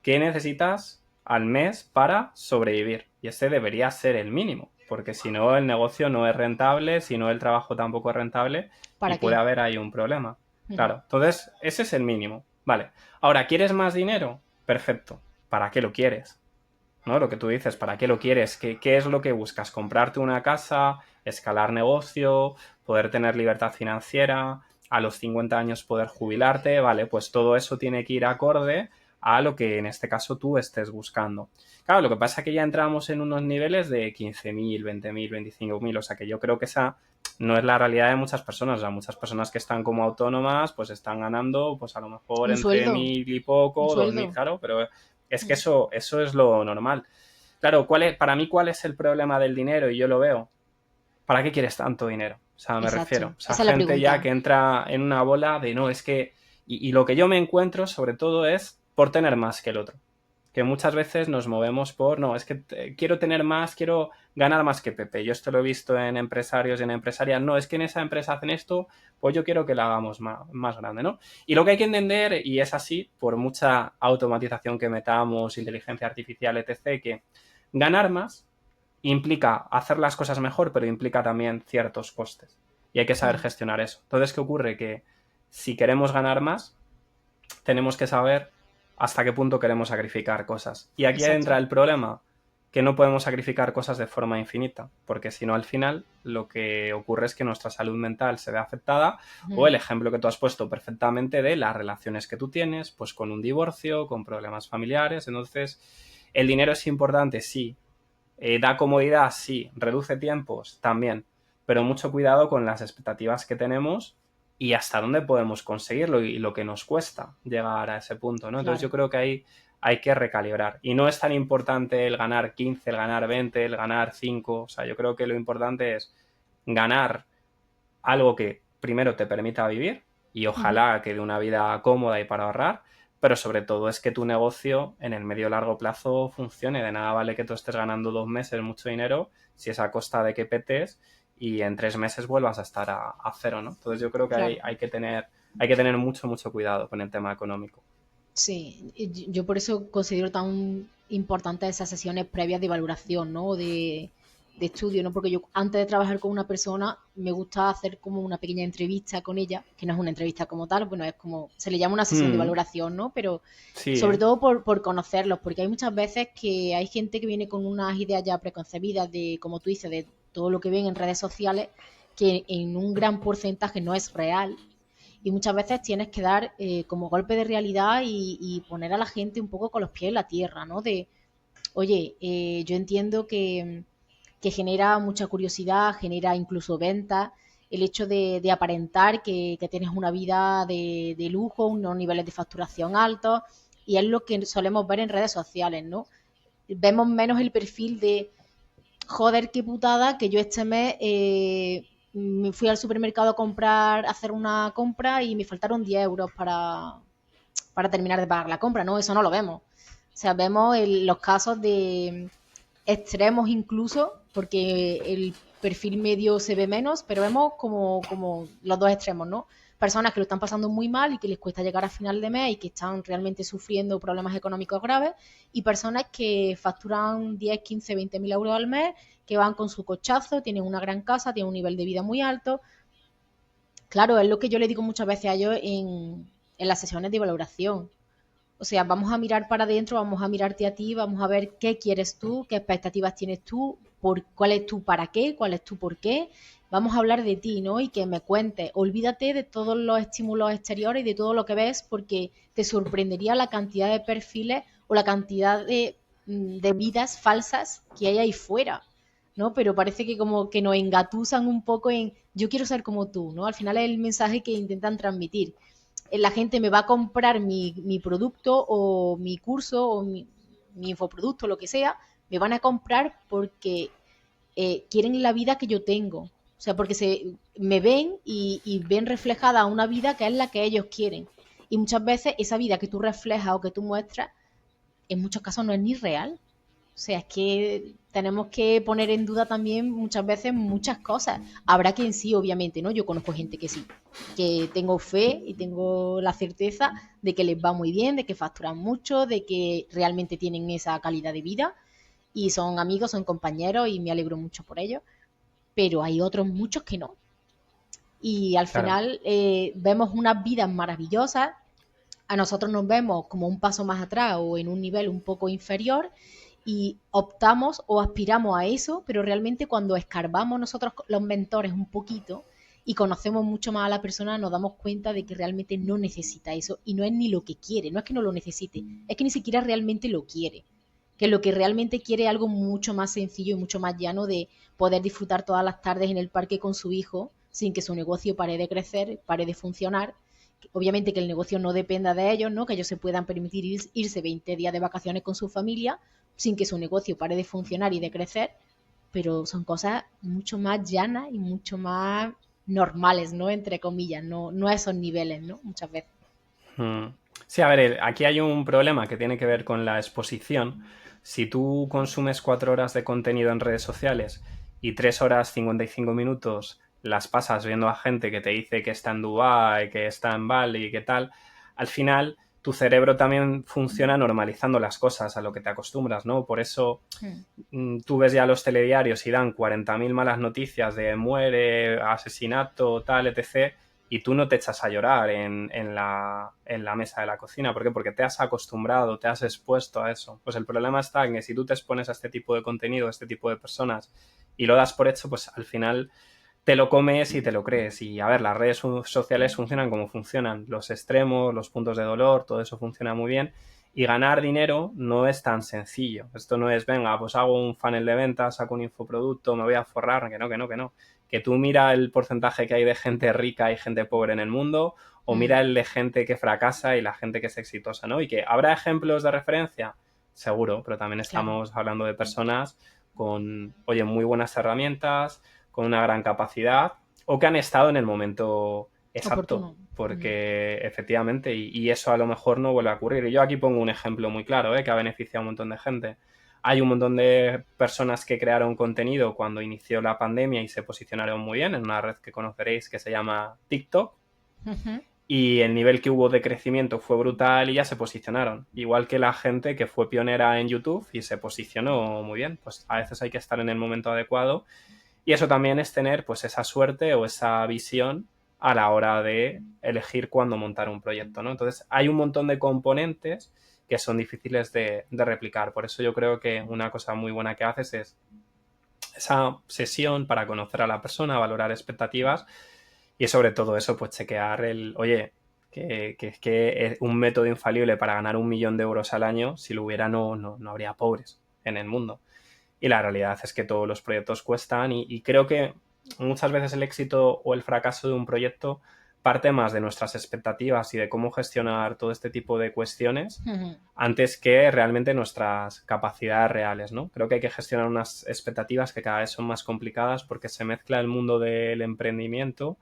qué necesitas al mes para sobrevivir. Y ese debería ser el mínimo, porque si no el negocio no es rentable, si no el trabajo tampoco es rentable y ¿Para puede qué? haber ahí un problema. Ujú. Claro, entonces ese es el mínimo. Vale, ahora, ¿quieres más dinero? Perfecto. ¿Para qué lo quieres? ¿No? Lo que tú dices, ¿para qué lo quieres? ¿Qué es lo que buscas? ¿Comprarte una casa? ¿Escalar negocio? ¿Poder tener libertad financiera? ¿A los 50 años poder jubilarte? Vale, pues todo eso tiene que ir acorde a lo que en este caso tú estés buscando. Claro, lo que pasa es que ya entramos en unos niveles de 15.000, 20.000, 25.000, o sea que yo creo que esa no es la realidad de muchas personas. O sea, muchas personas que están como autónomas pues están ganando pues a lo mejor Un entre sueldo, 1.000 y un poco, 2.000, sueldo. claro, pero es que Mm. eso es lo normal. Claro, para mí, ¿cuál es el problema del dinero? Y yo lo veo. ¿Para qué quieres tanto dinero? O sea, me refiero. Exacto. O sea, Esa es la gente ya pregunta. que entra en una bola de no, es que. Y lo que yo me encuentro, sobre todo, es por tener más que el otro. Que muchas veces nos movemos por, no, es que quiero tener más, quiero ganar más que Pepe. Yo esto lo he visto en empresarios y en empresarias. No, es que en esa empresa hacen esto, pues yo quiero que la hagamos más grande, ¿no? Y lo que hay que entender, y es así, por mucha automatización que metamos, inteligencia artificial, etc., que ganar más implica hacer las cosas mejor, pero implica también ciertos costes. Y hay que saber Mm. gestionar eso. Entonces, ¿qué ocurre? Que si queremos ganar más, tenemos que saber hasta qué punto queremos sacrificar cosas. Y aquí Exacto. entra el problema, que no podemos sacrificar cosas de forma infinita, porque si no al final lo que ocurre es que nuestra salud mental se ve afectada, o Mm. el ejemplo que tú has puesto perfectamente de las relaciones que tú tienes, pues con un divorcio, con problemas familiares. Entonces, el dinero es importante, sí. Da comodidad, sí. Reduce tiempos, también. Pero mucho cuidado con las expectativas que tenemos y hasta dónde podemos conseguirlo y lo que nos cuesta llegar a ese punto, ¿no? Entonces yo Claro. creo que ahí hay que recalibrar. Y no es tan importante el ganar 15, el ganar 20, el ganar 5. O sea, yo creo que lo importante es ganar algo que primero te permita vivir y Ujú. ojalá que de una vida cómoda y para ahorrar, pero sobre todo es que tu negocio en el medio largo plazo funcione. De nada vale que tú estés ganando 2 meses mucho dinero si es a costa de que petes y en 3 meses vuelvas a estar a cero, ¿no? Entonces yo creo que Claro. hay que tener mucho, mucho cuidado con el tema económico. Sí, y yo por eso considero tan importantes esas sesiones previas de valoración, ¿no? De estudio, ¿no? Porque yo antes de trabajar con una persona me gusta hacer como una pequeña entrevista con ella, que no es una entrevista como tal, bueno, es como, se le llama una sesión de Mm, valoración, ¿no? Pero sobre sí, todo por conocerlos, porque hay muchas veces que hay gente que viene con unas ideas ya preconcebidas de, como tú dices, de todo lo que ven en redes sociales, que en un gran porcentaje no es real y muchas veces tienes que dar como golpe de realidad y poner a la gente un poco con los pies en la tierra, ¿no? De, oye, yo entiendo que genera mucha curiosidad, genera incluso ventas, el hecho de aparentar que tienes una vida de lujo, unos niveles de facturación altos, y es lo que solemos ver en redes sociales, ¿no? Vemos menos el perfil de, joder, qué putada que yo este mes me fui al supermercado a comprar, a hacer una compra y me faltaron 10 euros para terminar de pagar la compra, ¿no? Eso no lo vemos. O sea, vemos los casos de extremos incluso, porque el perfil medio se ve menos, pero vemos como los dos extremos, ¿no? Personas que lo están pasando muy mal y que les cuesta llegar a final de mes y que están realmente sufriendo problemas económicos graves, y personas que facturan 10, 15, 20 mil euros al mes, que van con su cochazo, tienen una gran casa, tienen un nivel de vida muy alto. Claro, es lo que yo le digo muchas veces a ellos en las sesiones de valoración. O sea, vamos a mirar para adentro, vamos a mirarte a ti, vamos a ver qué quieres tú, qué expectativas tienes tú, cuál es tu para qué, cuál es tu por qué. Vamos a hablar de ti, ¿no? Y que me cuentes. Olvídate de todos los estímulos exteriores y de todo lo que ves, porque te sorprendería la cantidad de perfiles o la cantidad de vidas falsas que hay ahí fuera, ¿no? Pero parece que como que nos engatusan un poco en yo quiero ser como tú, ¿no? Al final es el mensaje que intentan transmitir. La gente me va a comprar mi producto o mi curso o mi infoproducto, lo que sea, me van a comprar porque quieren la vida que yo tengo. O sea, porque me ven y ven reflejada una vida que es la que ellos quieren. Y muchas veces esa vida que tú reflejas o que tú muestras, en muchos casos no es ni real. O sea, es que tenemos que poner en duda también muchas veces muchas cosas. Habrá quien sí, obviamente, ¿no? Yo conozco gente que sí, que tengo fe y tengo la certeza de que les va muy bien, de que facturan mucho, de que realmente tienen esa calidad de vida y son amigos, son compañeros y me alegro mucho por ello. Pero hay otros muchos que no. Y al Claro. final vemos unas vidas maravillosas, a nosotros nos vemos como un paso más atrás o en un nivel un poco inferior y optamos o aspiramos a eso, pero realmente cuando escarbamos nosotros los mentores un poquito y conocemos mucho más a la persona, nos damos cuenta de que realmente no necesita eso y no es ni lo que quiere, no es que no lo necesite, es que ni siquiera realmente lo quiere, que lo que realmente quiere es algo mucho más sencillo y mucho más llano de poder disfrutar todas las tardes en el parque con su hijo sin que su negocio pare de crecer, pare de funcionar. Obviamente que el negocio no dependa de ellos, ¿no? Que ellos se puedan permitir irse 20 días de vacaciones con su familia sin que su negocio pare de funcionar y de crecer, pero son cosas mucho más llanas y mucho más normales, ¿no? Entre comillas, no a esos niveles, ¿no? Muchas veces. Mm. Sí, a ver, aquí hay un problema que tiene que ver con la exposición. Si tú consumes 4 horas de contenido en redes sociales y 3 horas 55 minutos las pasas viendo a gente que te dice que está en Dubái, que está en Bali y qué tal, al final tu cerebro también funciona normalizando las cosas a lo que te acostumbras, ¿no? Por eso tú ves ya los telediarios y dan 40.000 malas noticias de muere, asesinato, tal, etc., y tú no te echas a llorar en la mesa de la cocina. ¿Por qué? Porque te has acostumbrado, te has expuesto a eso. Pues el problema está en que si tú te expones a este tipo de contenido, a este tipo de personas, y lo das por hecho, pues al final te lo comes y te lo crees. Y a ver, las redes sociales funcionan como funcionan. Los extremos, los puntos de dolor, todo eso funciona muy bien. Y ganar dinero no es tan sencillo. Esto no es, venga, pues hago un funnel de ventas, saco un infoproducto, me voy a forrar, que no, que no, que no. Que tú mira el porcentaje que hay de gente rica y gente pobre en el mundo, o mira el de gente que fracasa y la gente que es exitosa, ¿no? Y que habrá ejemplos de referencia, seguro, pero también Claro. estamos hablando de personas con, oye, muy buenas herramientas, con una gran capacidad, o que han estado en el momento exacto, Oportuno. porque efectivamente, y eso a lo mejor no vuelve a ocurrir. Y yo aquí pongo un ejemplo muy claro, que ha beneficiado a un montón de gente. Hay un montón de personas que crearon contenido cuando inició la pandemia y se posicionaron muy bien en una red que conoceréis que se llama TikTok. Y el nivel que hubo de crecimiento fue brutal y ya se posicionaron. Igual que la gente que fue pionera en YouTube y se posicionó muy bien. Pues a veces hay que estar en el momento adecuado. Y eso también es tener pues esa suerte o esa visión a la hora de elegir cuándo montar un proyecto, ¿no? Entonces hay un montón de componentes que son difíciles de replicar. Por eso yo creo que una cosa muy buena que haces es esa sesión para conocer a la persona, valorar expectativas y sobre todo eso, pues chequear oye, que es un método infalible para ganar 1.000.000 de euros al año, si lo hubiera no habría pobres en el mundo. Y la realidad es que todos los proyectos cuestan y creo que muchas veces el éxito o el fracaso de un proyecto parte más de nuestras expectativas y de cómo gestionar todo este tipo de cuestiones antes que realmente nuestras capacidades reales, ¿no? Creo que hay que gestionar unas expectativas que cada vez son más complicadas porque se mezcla el mundo del emprendimiento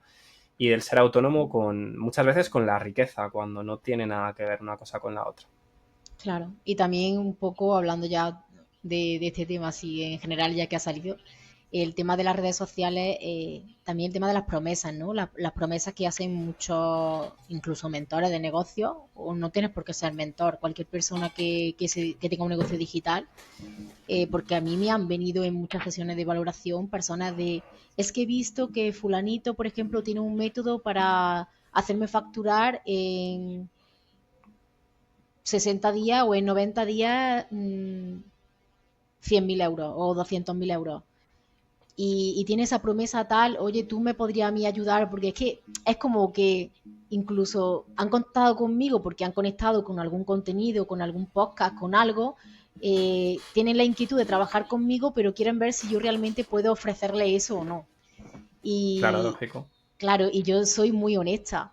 y del ser autónomo muchas veces con la riqueza, cuando no tiene nada que ver una cosa con la otra. Claro, y también un poco hablando ya de este tema, así en general, ya que ha salido, el tema de las redes sociales, también el tema de las promesas, ¿no? Las promesas que hacen muchos, incluso mentores de negocio, o no tienes por qué ser mentor, cualquier persona que tenga un negocio digital, porque a mí me han venido en muchas sesiones de valoración personas es que he visto que fulanito, por ejemplo, tiene un método para hacerme facturar en 60 días o en 90 días 100.000 euros o 200.000 euros. Y tiene esa promesa tal, oye, tú me podrías a mí ayudar, porque es que es como que incluso han contado conmigo porque han conectado con algún contenido, con algún podcast, con algo, tienen la inquietud de trabajar conmigo, pero quieren ver si yo realmente puedo ofrecerle eso o no. Claro, Y lógico. claro, y yo soy muy honesta.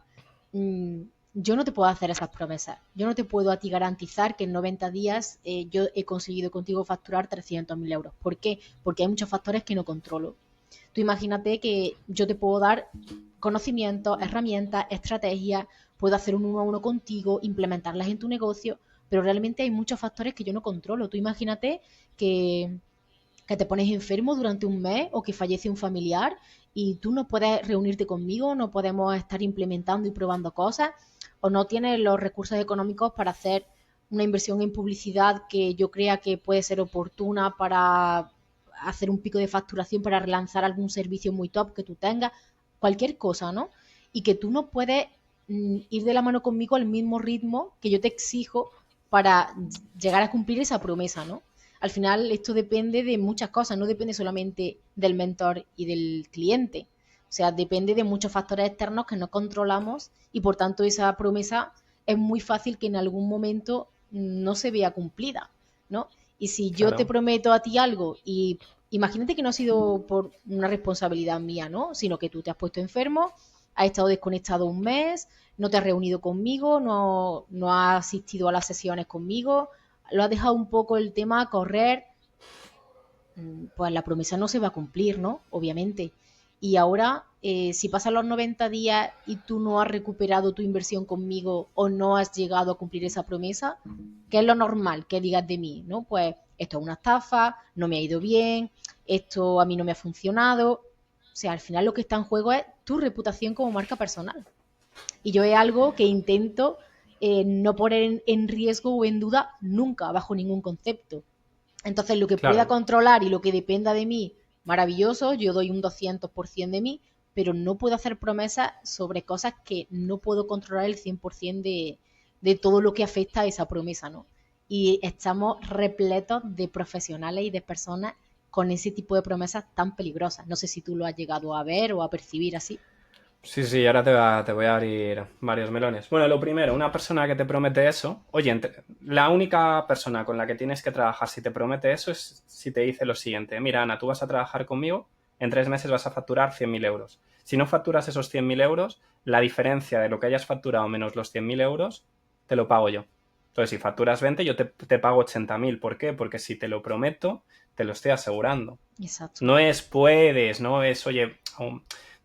Mm, yo no te puedo hacer esas promesas. Yo no te puedo a ti garantizar que en 90 días yo he conseguido contigo facturar 300.000 euros. ¿Por qué? Porque hay muchos factores que no controlo. Tú imagínate que yo te puedo dar conocimientos, herramientas, estrategias, puedo hacer un uno a uno contigo, implementarlas en tu negocio, pero realmente hay muchos factores que yo no controlo. Tú imagínate que te pones enfermo durante un mes o que fallece un familiar y tú no puedes reunirte conmigo, no podemos estar implementando y probando cosas, o no tienes los recursos económicos para hacer una inversión en publicidad que yo crea que puede ser oportuna para hacer un pico de facturación, para relanzar algún servicio muy top que tú tengas, cualquier cosa, ¿no? Y que tú no puedes ir de la mano conmigo al mismo ritmo que yo te exijo para llegar a cumplir esa promesa, ¿no? Al final esto depende de muchas cosas, no depende solamente del mentor y del cliente. O sea, depende de muchos factores externos que no controlamos y por tanto esa promesa es muy fácil que en algún momento no se vea cumplida, ¿no? Y si yo te Claro. prometo a ti algo y imagínate que no ha sido por una responsabilidad mía, ¿no? Sino que tú te has puesto enfermo, has estado desconectado un mes, no te has reunido conmigo, no has asistido a las sesiones conmigo, lo has dejado un poco el tema a correr, pues la promesa no se va a cumplir, ¿no? Obviamente. Y ahora, si pasan los 90 días y tú no has recuperado tu inversión conmigo o no has llegado a cumplir esa promesa, ¿qué es lo normal que digas de mí? ¿No? Pues esto es una estafa, no me ha ido bien, esto a mí no me ha funcionado. O sea, al final lo que está en juego es tu reputación como marca personal. Y yo es algo que intento no poner en riesgo o en duda nunca, bajo ningún concepto. Entonces, lo que pueda Claro. controlar y lo que dependa de mí, maravilloso, yo doy un 200% de mí, pero no puedo hacer promesas sobre cosas que no puedo controlar el 100% de todo lo que afecta a esa promesa, ¿no? Y estamos repletos de profesionales y de personas con ese tipo de promesas tan peligrosas. No sé si tú lo has llegado a ver o a percibir así. Sí, sí, ahora te voy a abrir varios melones. Bueno, lo primero, una persona que te promete eso, oye, la única persona con la que tienes que trabajar si te promete eso es si te dice lo siguiente, mira, Ana, tú vas a trabajar conmigo, en 3 meses vas a facturar 100.000 euros. Si no facturas esos 100.000 euros, la diferencia de lo que hayas facturado menos los 100.000 euros, te lo pago yo. Entonces, si facturas 20, yo te pago 80.000. ¿Por qué? Porque si te lo prometo, te lo estoy asegurando. Exacto. No es puedes, no es, oye,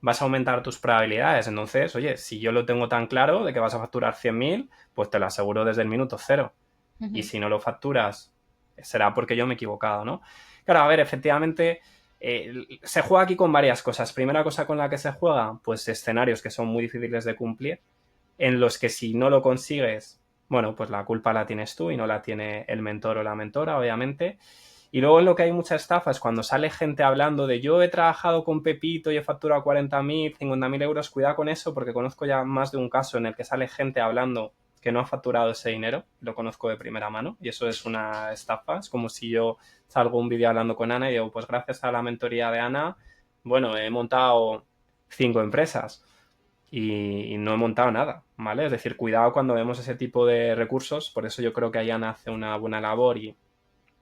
vas a aumentar tus probabilidades. Entonces, oye, si yo lo tengo tan claro de que vas a facturar 100.000, pues te lo aseguro desde el minuto cero. Y Ujú. si no lo facturas, será porque yo me he equivocado, ¿no? Claro, a ver, efectivamente, se juega aquí con varias cosas. Primera cosa con la que se juega, pues escenarios que son muy difíciles de cumplir, en los que si no lo consigues, bueno, pues la culpa la tienes tú y no la tiene el mentor o la mentora, obviamente. Y luego en lo que hay mucha estafa es cuando sale gente hablando de yo he trabajado con Pepito y he facturado 40.000, 50.000 euros. Cuidado con eso porque conozco ya más de un caso en el que sale gente hablando que no ha facturado ese dinero. Lo conozco de primera mano y eso es una estafa. Es como si yo salgo un vídeo hablando con Ana y digo, pues gracias a la mentoría de Ana, bueno, he montado 5 empresas y no he montado nada, ¿vale? Es decir, cuidado cuando vemos ese tipo de recursos. Por eso yo creo que Ana hace una buena labor y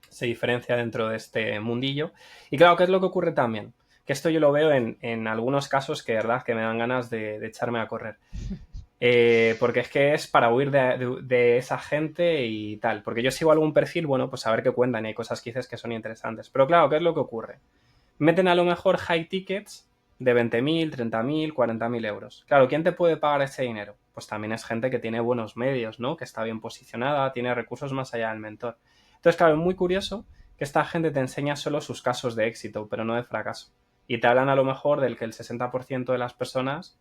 se diferencia dentro de este mundillo. Y claro, ¿qué es lo que ocurre también? Que esto yo lo veo en algunos casos que, verdad, que me dan ganas de echarme a correr. Porque es que es para huir de esa gente y tal. Porque yo sigo algún perfil, bueno, pues a ver qué cuentan y hay cosas que dices que son interesantes. Pero claro, ¿qué es lo que ocurre? Meten a lo mejor high tickets de 20.000, 30.000, 40.000 euros. Claro, ¿quién te puede pagar ese dinero? Pues también es gente que tiene buenos medios, ¿no? Que está bien posicionada, tiene recursos más allá del mentor. Entonces, claro, es muy curioso que esta gente te enseña solo sus casos de éxito, pero no de fracaso. Y te hablan a lo mejor del que el 60% de las personas,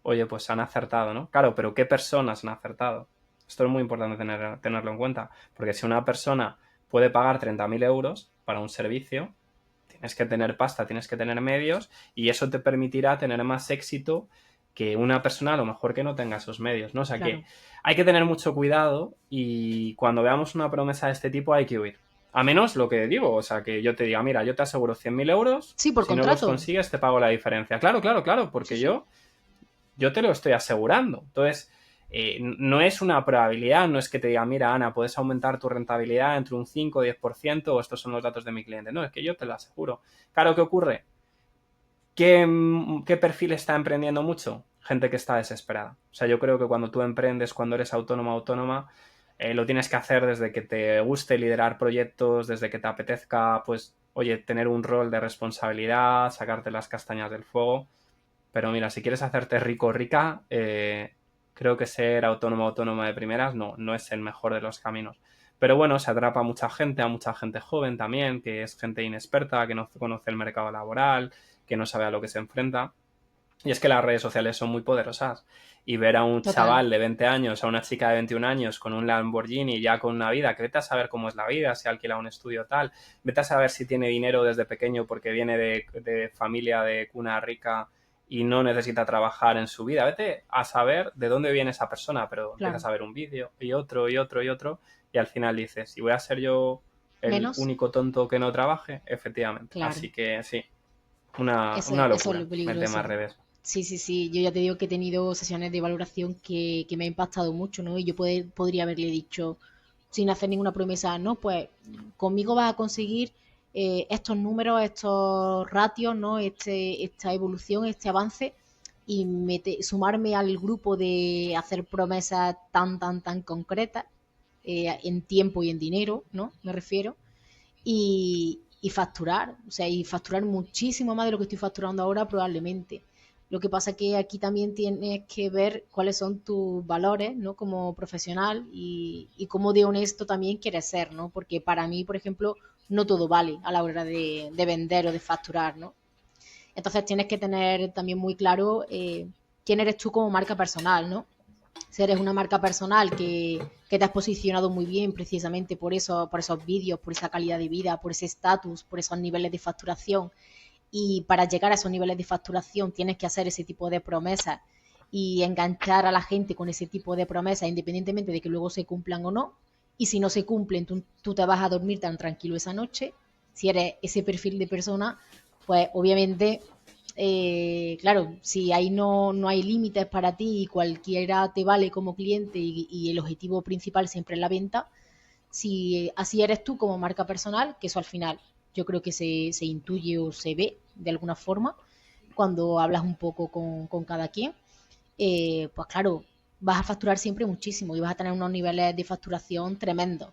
oye, pues han acertado, ¿no? Claro, pero ¿qué personas han acertado? Esto es muy importante tenerlo en cuenta, porque si una persona puede pagar 30.000 euros para un servicio, tienes que tener pasta, tienes que tener medios y eso te permitirá tener más éxito que una persona a lo mejor que no tenga esos medios, ¿no? O sea Claro. que hay que tener mucho cuidado y cuando veamos una promesa de este tipo hay que huir. A menos lo que digo, o sea, que yo te diga, mira, yo te aseguro 100.000 euros, Sí, por si no los contrato. consigues te pago la diferencia. Claro, porque Sí, sí. yo te lo estoy asegurando. Entonces, no es una probabilidad, no es que te diga, mira, Ana, puedes aumentar tu rentabilidad entre un 5 o 10% o estos son los datos de mi cliente. No, es que yo te lo aseguro. Claro, ¿qué ocurre? ¿Qué perfil está emprendiendo mucho? Gente que está desesperada. O sea, yo creo que cuando tú emprendes, cuando eres autónoma, lo tienes que hacer desde que te guste liderar proyectos, desde que te apetezca, pues, oye, tener un rol de responsabilidad, sacarte las castañas del fuego. Pero mira, si quieres hacerte rico o rica, creo que ser autónoma de primeras no es el mejor de los caminos. Pero bueno, se atrapa a mucha gente joven también, que es gente inexperta, que no conoce el mercado laboral, que no sabe a lo que se enfrenta. Y es que las redes sociales son muy poderosas. Y ver a un Total. chaval de 20 años, a una chica de 21 años con un Lamborghini ya con una vida, que vete a saber cómo es la vida, si alquila un estudio tal, vete a saber si tiene dinero desde pequeño porque viene de familia de cuna rica y no necesita trabajar en su vida. Vete a saber de dónde viene esa persona, pero empiezas Claro. a ver un vídeo y otro y otro y otro y al final dices, ¿y voy a ser yo el Menos. único tonto que no trabaje? Efectivamente. Claro. Así que sí, Eso una es locura lo el tema peligroso. redes. Sí, sí, sí. Yo ya te digo que he tenido sesiones de valoración que me ha impactado mucho, ¿no? Y yo podría haberle dicho, sin hacer ninguna promesa, no, pues conmigo vas a conseguir estos números, estos ratios, ¿no? Esta evolución, este avance y sumarme al grupo de hacer promesas tan concretas en tiempo y en dinero, ¿no? Me refiero y facturar, o sea, y facturar muchísimo más de lo que estoy facturando ahora probablemente. Lo que pasa es que aquí también tienes que ver cuáles son tus valores, ¿no? Como profesional y cómo de honesto también quieres ser, ¿no? Porque para mí, por ejemplo, no todo vale a la hora de vender o de facturar, ¿no? Entonces tienes que tener también muy claro quién eres tú como marca personal, ¿no? Si eres una marca personal que te has posicionado muy bien precisamente por eso, por esos vídeos, por esa calidad de vida, por ese estatus, por esos niveles de facturación. Y para llegar a esos niveles de facturación tienes que hacer ese tipo de promesas y enganchar a la gente con ese tipo de promesas, independientemente de que luego se cumplan o no. Y si no se cumplen, tú te vas a dormir tan tranquilo esa noche. Si eres ese perfil de persona, pues obviamente claro, si ahí no hay límites para ti y cualquiera te vale como cliente y el objetivo principal siempre es la venta, si así eres tú como marca personal, que eso al final yo creo que se intuye o se ve de alguna forma cuando hablas un poco con cada quien, pues claro, vas a facturar siempre muchísimo y vas a tener unos niveles de facturación tremendos.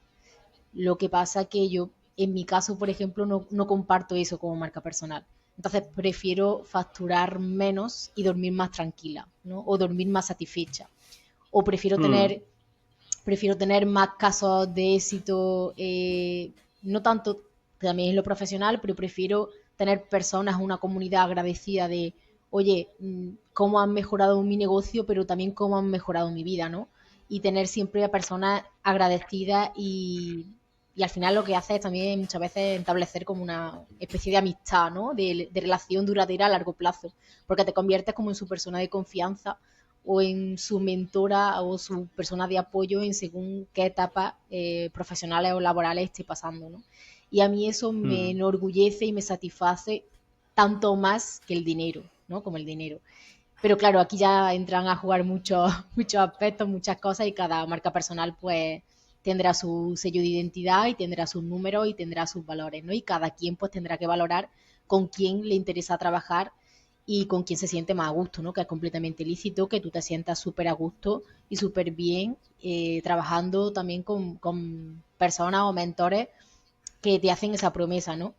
Lo que pasa que yo, en mi caso, por ejemplo, no comparto eso como marca personal. Entonces prefiero facturar menos y dormir más tranquila, ¿no? O dormir más satisfecha. O Mm, prefiero tener más casos de éxito, no tanto también en lo profesional, pero prefiero tener personas, una comunidad agradecida de, oye, cómo han mejorado mi negocio, pero también cómo han mejorado mi vida, ¿no? Y tener siempre a personas agradecidas y al final lo que hace es también muchas veces establecer como una especie de amistad, ¿no? De relación duradera a largo plazo, porque te conviertes como en su persona de confianza o en su mentora o su persona de apoyo en según qué etapas profesionales o laborales esté pasando, ¿no? Y a mí eso me mm. enorgullece y me satisface tanto más que el dinero, ¿no? Como el dinero. Pero claro, aquí ya entran a jugar muchos, muchos aspectos, muchas cosas y cada marca personal pues tendrá su sello de identidad y tendrá sus números y tendrá sus valores, ¿no? Y cada quien pues tendrá que valorar con quién le interesa trabajar y con quién se siente más a gusto, ¿no? Que es completamente lícito, que tú te sientas súper a gusto y súper bien trabajando también con personas o mentores que te hacen esa promesa, ¿no?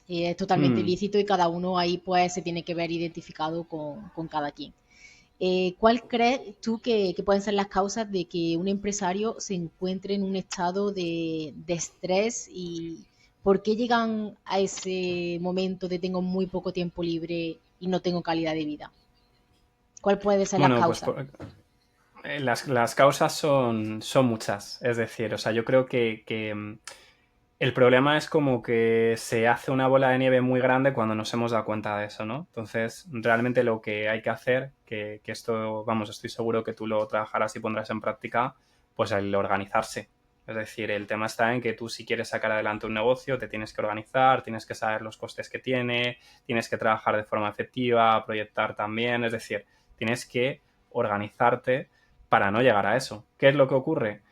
Es totalmente Mm. lícito y cada uno ahí pues se tiene que ver identificado con cada quien. ¿Cuál crees tú que pueden ser las causas de que un empresario se encuentre en un estado de estrés y por qué llegan a ese momento de tengo muy poco tiempo libre y no tengo calidad de vida? ¿Cuál puede ser las Bueno, pues causas? las causas son muchas. Es decir, o sea, yo creo que El problema es como que se hace una bola de nieve muy grande cuando nos hemos dado cuenta de eso, ¿no? Entonces, realmente lo que hay que hacer, que esto, vamos, estoy seguro que tú lo trabajarás y pondrás en práctica, pues el organizarse. Es decir, el tema está en que tú si quieres sacar adelante un negocio, te tienes que organizar, tienes que saber los costes que tiene, tienes que trabajar de forma efectiva, proyectar también, es decir, tienes que organizarte para no llegar a eso. ¿Qué es lo que ocurre?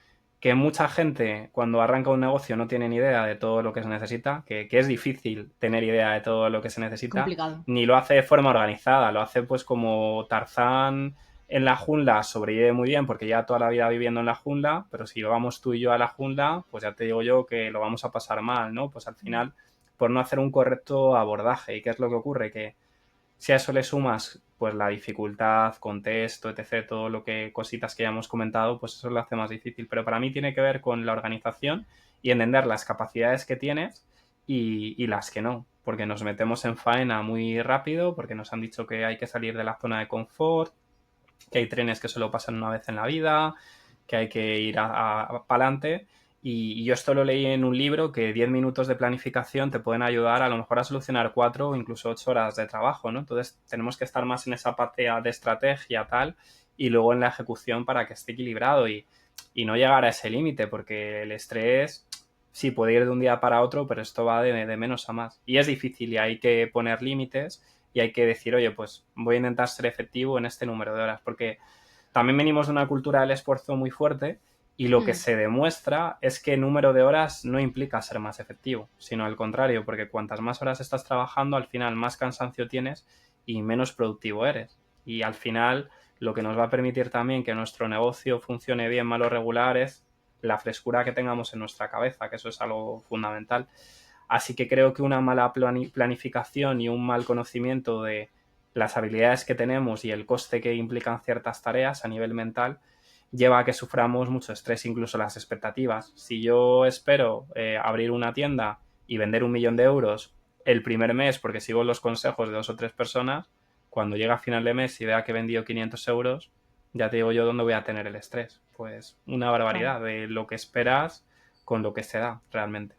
Que mucha gente cuando arranca un negocio no tiene ni idea de todo lo que se necesita, que es difícil tener idea de todo lo que se necesita, Complicado. ni lo hace de forma organizada, lo hace pues como Tarzán en la jungla sobrevive muy bien porque ya toda la vida viviendo en la jungla, pero si lo vamos tú y yo a la jungla, pues ya te digo yo que lo vamos a pasar mal, ¿no? Pues al final, por no hacer un correcto abordaje. ¿Y qué es lo que ocurre? Que si a eso le sumas pues la dificultad, contexto, etc., todo lo que cositas que ya hemos comentado, pues eso lo hace más difícil. Pero para mí tiene que ver con la organización y entender las capacidades que tienes y las que no, porque nos metemos en faena muy rápido, porque nos han dicho que hay que salir de la zona de confort, que hay trenes que solo pasan una vez en la vida, que hay que ir para adelante. Y yo esto lo leí en un libro que 10 minutos de planificación te pueden ayudar a lo mejor a solucionar 4 o incluso 8 horas de trabajo, ¿no? Entonces tenemos que estar más en esa parte de estrategia tal y luego en la ejecución para que esté equilibrado y no llegar a ese límite porque el estrés sí puede ir de un día para otro, pero esto va de menos a más. Y es difícil y hay que poner límites y hay que decir, oye, pues voy a intentar ser efectivo en este número de horas porque también venimos de una cultura del esfuerzo muy fuerte y lo que se demuestra es que el número de horas no implica ser más efectivo, sino al contrario, porque cuantas más horas estás trabajando, al final más cansancio tienes y menos productivo eres. Y al final lo que nos va a permitir también que nuestro negocio funcione bien, mal o regular, es la frescura que tengamos en nuestra cabeza, que eso es algo fundamental. Así que creo que una mala planificación y un mal conocimiento de las habilidades que tenemos y el coste que implican ciertas tareas a nivel mental lleva a que suframos mucho estrés, incluso las expectativas. Si yo espero abrir una tienda y vender 1.000.000 de euros el primer mes porque sigo los consejos de 2 o 3 personas, cuando llega a final de mes y vea que he vendido 500 euros, ya te digo yo dónde voy a tener el estrés. Pues una Claro. barbaridad de lo que esperas con lo que se da realmente.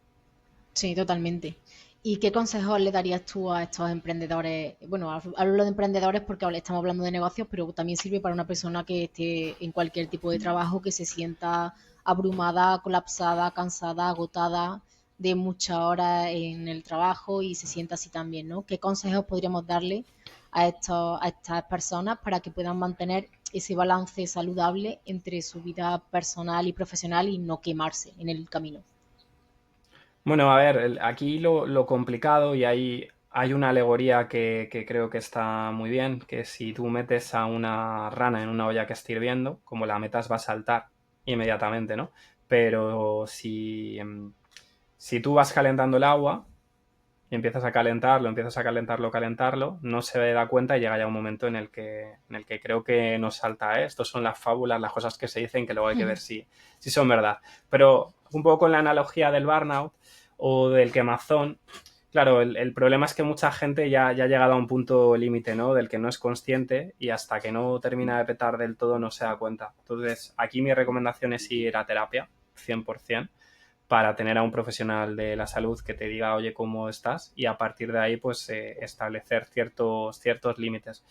Sí, totalmente. ¿Y qué consejos le darías tú a estos emprendedores? Bueno, hablo de emprendedores porque ahora estamos hablando de negocios, pero también sirve para una persona que esté en cualquier tipo de trabajo, que se sienta abrumada, colapsada, cansada, agotada de muchas horas en el trabajo y se sienta así también, ¿no? ¿Qué consejos podríamos darle a estas personas para que puedan mantener ese balance saludable entre su vida personal y profesional y no quemarse en el camino? Bueno, a ver, aquí lo complicado y hay una alegoría que creo que está muy bien, que si tú metes a una rana en una olla que está hirviendo, como la metas va a saltar inmediatamente, ¿no? Pero si tú vas calentando el agua y empiezas a calentarlo, calentarlo, no se da cuenta y llega ya un momento en el que creo que nos salta, ¿eh? Estos son las fábulas, las cosas que se dicen que luego hay que ver si son verdad. Pero un poco con la analogía del burnout o del quemazón, claro, el problema es que mucha gente ya ha llegado a un punto límite, ¿no? Del que no es consciente y hasta que no termina de petar del todo no se da cuenta. Entonces, aquí mi recomendación es ir a terapia, 100%, para tener a un profesional de la salud que te diga, oye, ¿cómo estás? Y a partir de ahí, pues, establecer ciertos límites.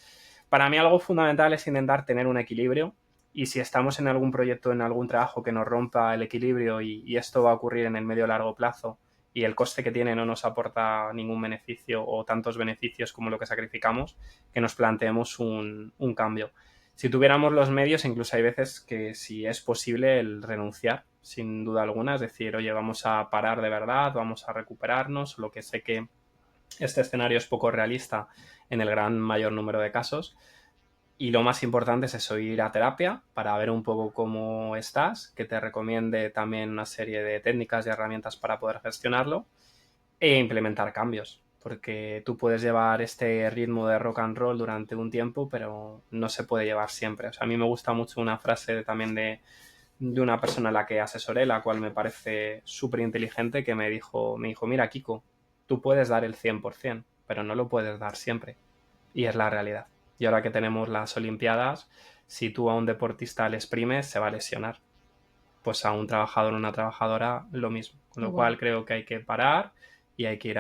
Para mí algo fundamental es intentar tener un equilibrio y si estamos en algún proyecto, en algún trabajo que nos rompa el equilibrio y esto va a ocurrir en el medio o largo plazo y el coste que tiene no nos aporta ningún beneficio o tantos beneficios como lo que sacrificamos, que nos planteemos un cambio. Si tuviéramos los medios, incluso hay veces que si es posible el renunciar, sin duda alguna, es decir, oye, vamos a parar de verdad, vamos a recuperarnos, lo que sé que este escenario es poco realista en el gran mayor número de casos. Y lo más importante es eso, ir a terapia para ver un poco cómo estás, que te recomiende también una serie de técnicas y herramientas para poder gestionarlo e implementar cambios, porque tú puedes llevar este ritmo de rock and roll durante un tiempo, pero no se puede llevar siempre. O sea, a mí me gusta mucho una frase también de una persona a la que asesoré, la cual me parece súper inteligente, que me dijo, mira, Kiko, tú puedes dar el 100%, pero no lo puedes dar siempre. Y es la realidad. Y ahora que tenemos las Olimpiadas, si tú a un deportista le exprimes, se va a lesionar. pues a un trabajador o una trabajadora lo mismo. Con lo Igual. cual creo que hay que parar y hay que ir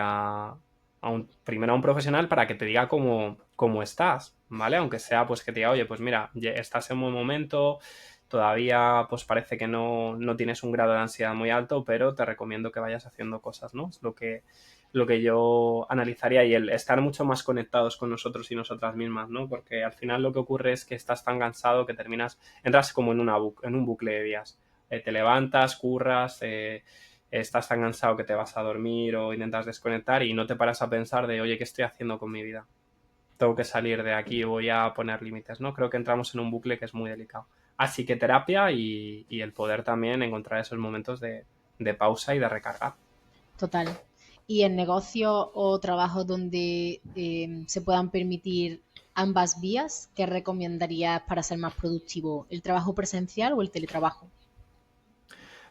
primero a un profesional para que te diga cómo estás, ¿vale? Aunque sea pues que te diga, oye, pues mira, estás en un buen momento, todavía pues parece que no tienes un grado de ansiedad muy alto, pero te recomiendo que vayas haciendo cosas, ¿no? Es lo que yo analizaría, y el estar mucho más conectados con nosotros y nosotras mismas, ¿no? Porque al final lo que ocurre es que estás tan cansado que entras como en un bucle de días. Te levantas, curras, estás tan cansado que te vas a dormir o intentas desconectar y no te paras a pensar de, oye, ¿qué estoy haciendo con mi vida? Tengo que salir de aquí, voy a poner límites, ¿no? Creo que entramos en un bucle que es muy delicado. Así que terapia y el poder también encontrar esos momentos de pausa y de recargar. Total. Y en negocios o trabajos donde se puedan permitir ambas vías, ¿qué recomendarías para ser más productivo? ¿El trabajo presencial o el teletrabajo?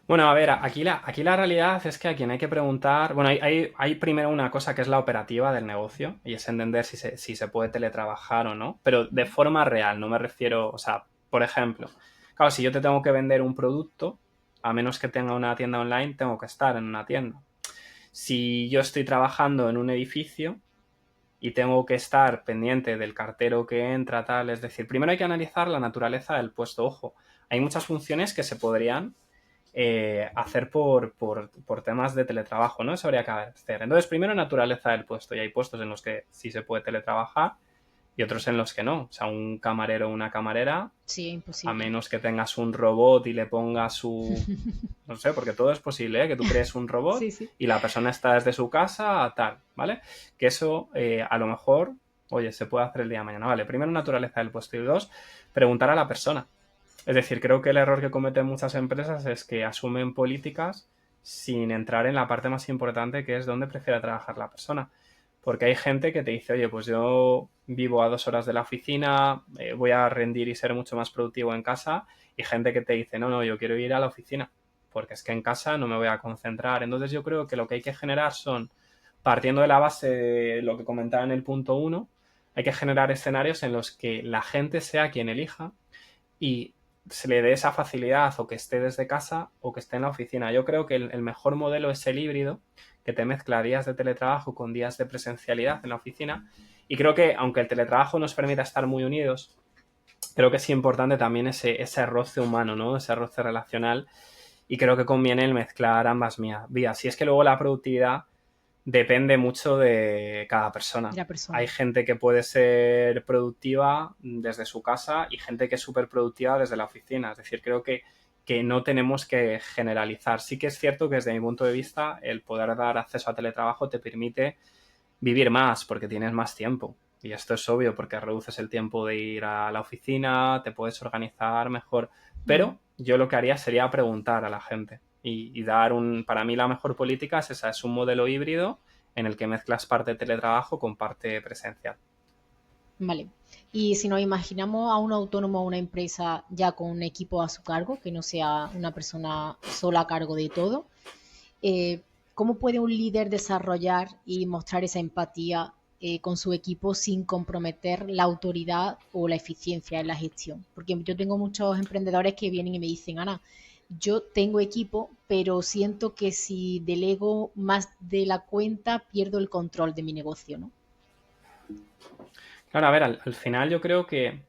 Bueno, a ver, aquí la realidad es que a quien hay que preguntar, bueno, hay primero una cosa que es la operativa del negocio y es entender si se puede teletrabajar o no, pero de forma real, no me refiero, o sea, por ejemplo, claro, si yo te tengo que vender un producto, a menos que tenga una tienda online, tengo que estar en una tienda. Si yo estoy trabajando en un edificio y tengo que estar pendiente del cartero que entra, tal, es decir, primero hay que analizar la naturaleza del puesto. Ojo, hay muchas funciones que se podrían hacer por temas de teletrabajo, ¿no? Eso habría que hacer. Entonces, primero, naturaleza del puesto. Y hay puestos en los que sí se puede teletrabajar y otros en los que no. O sea, un camarero o una camarera, Sí, es a imposible. menos que tengas un robot y le pongas su... No sé, porque todo es posible, ¿eh? Que tú crees un robot Sí, sí. y la persona está desde su casa a tal, ¿vale? Que eso, a lo mejor, oye, se puede hacer el día de mañana. Vale, primero, naturaleza del puesto. Y dos, preguntar a la persona. Es decir, creo que el error que cometen muchas empresas es que asumen políticas sin entrar en la parte más importante, que es dónde prefiere trabajar la persona. Porque hay gente que te dice, oye, pues yo vivo a 2 horas de la oficina, voy a rendir y ser mucho más productivo en casa, y gente que te dice, no, no, yo quiero ir a la oficina, porque es que en casa no me voy a concentrar. Entonces yo creo que lo que hay que generar son, partiendo de la base de lo que comentaba en el punto uno, hay que generar escenarios en los que la gente sea quien elija y se le dé esa facilidad, o que esté desde casa o que esté en la oficina. Yo creo que el mejor modelo es el híbrido, que te mezcla días de teletrabajo con días de presencialidad en la oficina. Y creo que, aunque el teletrabajo nos permita estar muy unidos, creo que es importante también ese roce humano, ¿no? Ese roce relacional. Y creo que conviene el mezclar ambas vías. Y es que luego la productividad depende mucho de cada persona. De la persona. Hay gente que puede ser productiva desde su casa y gente que es súper productiva desde la oficina. Es decir, creo que no tenemos que generalizar. Sí que es cierto que desde mi punto de vista el poder dar acceso a teletrabajo te permite vivir más porque tienes más tiempo. Y esto es obvio porque reduces el tiempo de ir a la oficina, te puedes organizar mejor. Ujú. Pero yo lo que haría sería preguntar a la gente y dar para mí la mejor política es esa, es un modelo híbrido en el que mezclas parte de teletrabajo con parte presencial. Vale. Y si nos imaginamos a un autónomo o una empresa ya con un equipo a su cargo, que no sea una persona sola a cargo de todo, eh, ¿cómo puede un líder desarrollar y mostrar esa empatía con su equipo sin comprometer la autoridad o la eficiencia en la gestión? Porque yo tengo muchos emprendedores que vienen y me dicen, Ana, yo tengo equipo, pero siento que si delego más de la cuenta, pierdo el control de mi negocio, ¿no? Claro, a ver, al final yo creo que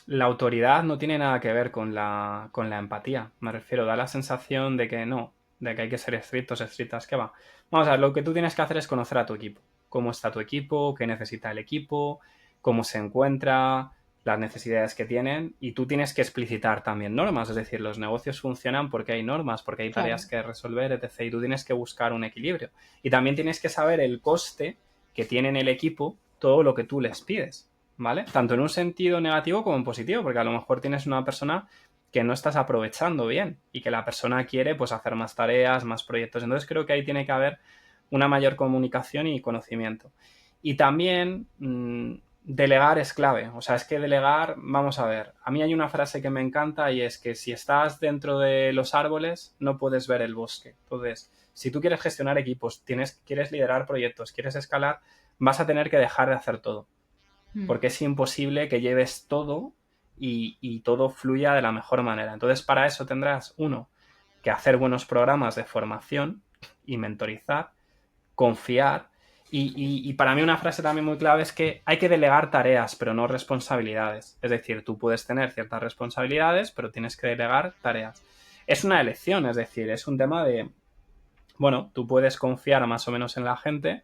la autoridad no tiene nada que ver con la empatía. Me refiero, da la sensación de que no, de que hay que ser estrictos, estrictas, que va. Vamos a ver, lo que tú tienes que hacer es conocer a tu equipo. Cómo está tu equipo, qué necesita el equipo, cómo se encuentra, las necesidades que tienen, y tú tienes que explicitar también normas. Es decir, los negocios funcionan porque hay normas, porque hay Claro. tareas que resolver, etc. Y tú tienes que buscar un equilibrio. Y también tienes que saber el coste que tiene en el equipo todo lo que tú les pides. ¿Vale? Tanto en un sentido negativo como en positivo, porque a lo mejor tienes una persona que no estás aprovechando bien y que la persona quiere pues hacer más tareas, más proyectos. Entonces creo que ahí tiene que haber una mayor comunicación y conocimiento. Y también delegar es clave. O sea, es que delegar, vamos a ver, a mí hay una frase que me encanta y es que si estás dentro de los árboles no puedes ver el bosque. Entonces, si tú quieres gestionar equipos, quieres liderar proyectos, quieres escalar, vas a tener que dejar de hacer todo Mm. porque es imposible que lleves todo y todo fluya de la mejor manera. Entonces, para eso tendrás, uno, que hacer buenos programas de formación y mentorizar, confiar. Y para mí una frase también muy clave es que hay que delegar tareas, pero no responsabilidades. Es decir, tú puedes tener ciertas responsabilidades, pero tienes que delegar tareas. Es una elección, es decir, es un tema de, bueno, tú puedes confiar más o menos en la gente